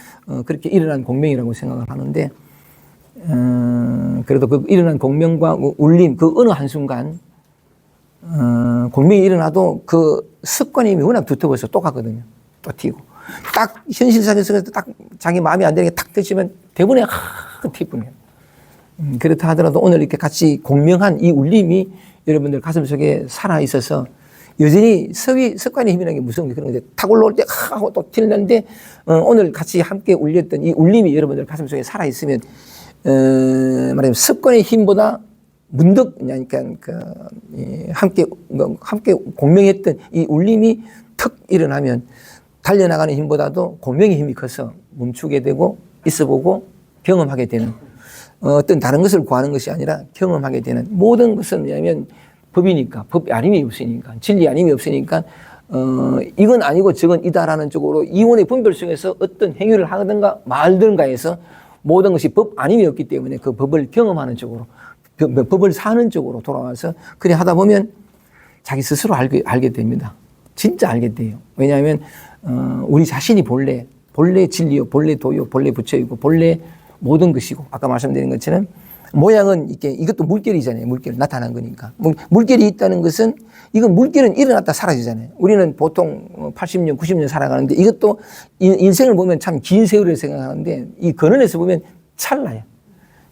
그렇게 일어난 공명이라고 생각을 하는데 그래도 그 일어난 공명과 울림, 그 어느 한순간, 공명이 일어나도 그 습관이 워낙 두터워서 또 가거든요. 또 튀고. 딱 현실상에서 딱 자기 마음에 안 드는 게 탁 드시면 대부분에 튀분해요. 그렇다 하더라도 오늘 이렇게 같이 공명한 이 울림이 여러분들 가슴 속에 살아 있어서 여전히 습관의 힘이라는 게 무서운 게 그런 거죠. 탁 올라올 때 하고 또 튀는데 오늘 같이 함께 울렸던 이 울림이 여러분들 가슴 속에 살아 있으면 말하자면 습관의 힘보다 문득 그러니까 함께 공명했던 이 울림이 턱 일어나면 달려나가는 힘보다도 공명의 힘이 커서 멈추게 되고 있어보고 경험하게 되는 어떤 다른 것을 구하는 것이 아니라 경험하게 되는 모든 것은 뭐냐면 법이니까 법 아님이 없으니까 진리 아님이 없으니까 이건 아니고 저건 이다라는 쪽으로 이원의 분별 속에서 어떤 행위를 하든가 말든가 해서 모든 것이 법 아님이 없기 때문에 그 법을 경험하는 쪽으로 법을 사는 쪽으로 돌아와서 그래 하다 보면 자기 스스로 알게 됩니다. 진짜 알게 돼요. 왜냐하면 우리 자신이 본래 진리요, 본래 도요, 본래 부처이고 본래 모든 것이고 아까 말씀드린 것처럼 모양은 이것도 물결이잖아요. 물결 나타난 거니까. 물결이 있다는 것은 이건 물결은 일어났다 사라지잖아요. 우리는 보통 80년, 90년 살아가는데 이것도 인생을 보면 참 긴 세월을 생각하는데 이 근원에서 보면 찰나요.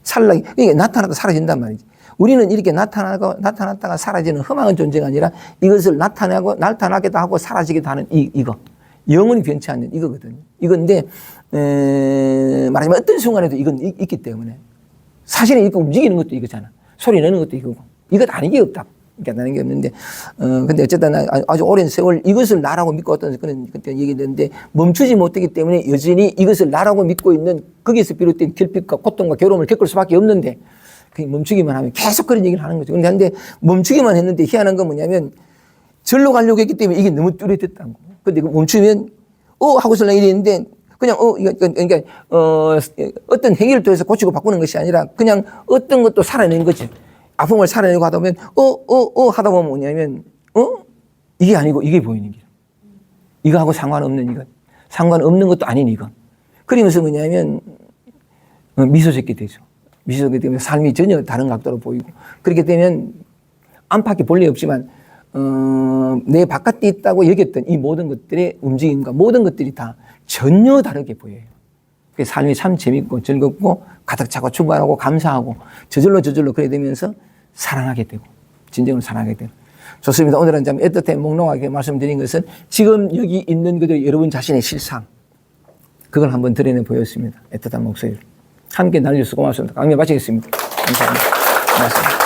찰나게 이게 나타났다 사라진단 말이지. 우리는 이렇게 나타났다가 사라지는 험한 존재가 아니라 이것을 나타나기도 하고 사라지기도 하는 이거. 영원히 변치 않는 이거거든요. 이건데 말하자면 어떤 순간에도 이건 있기 때문에 사실은 이렇게 움직이는 것도 이거잖아. 소리 내는 것도 이거고. 이것 아닌 게 없다. 그러니까 나는 게 없는데 근데 어쨌든 아주 오랜 세월 이것을 나라고 믿고 어떤 그런 그때 얘기했는데 멈추지 못하기 때문에 여전히 이것을 나라고 믿고 있는 거기에서 비롯된 결핍과 고통과 괴로움을 겪을 수밖에 없는데 멈추기만 하면 계속 그런 얘기를 하는 거죠. 그런데 멈추기만 했는데 희한한 건 뭐냐면 절로 가려고 했기 때문에 이게 너무 뚜렷했다는 거예요. 근데 멈추면 하고서 이랬는데 그냥 그러니까 어떤 행위를 통해서 고치고 바꾸는 것이 아니라 그냥 어떤 것도 살아내는 거지. 아픔을 살아내고 하다 보면 하다 보면 뭐냐면 이게 아니고 이게 보이는 게 이거하고 상관없는 이것, 상관없는 것도 아닌 이것. 그러면서 뭐냐면 미소 짓게 되죠. 미소 짓게 되면 삶이 전혀 다른 각도로 보이고 그렇게 되면 안팎에 본래 없지만 내 바깥에 있다고 여겼던 이 모든 것들의 움직임과 모든 것들이 다 전혀 다르게 보여요. 그래서 삶이 참 재밌고 즐겁고 가득 차고 충만하고 감사하고 저절로 그래 되면서 사랑하게 되고 진정으로 사랑하게 되고 좋습니다. 오늘은 좀 애틋하게 몽롱하게 말씀드린 것은 지금 여기 있는 그대로 여러분 자신의 실상 그걸 한번 드러내 보였습니다. 애틋한 목소리로 함께 나눠주셔서 고맙습니다. 강의 마치겠습니다. 감사합니다. 고맙습니다.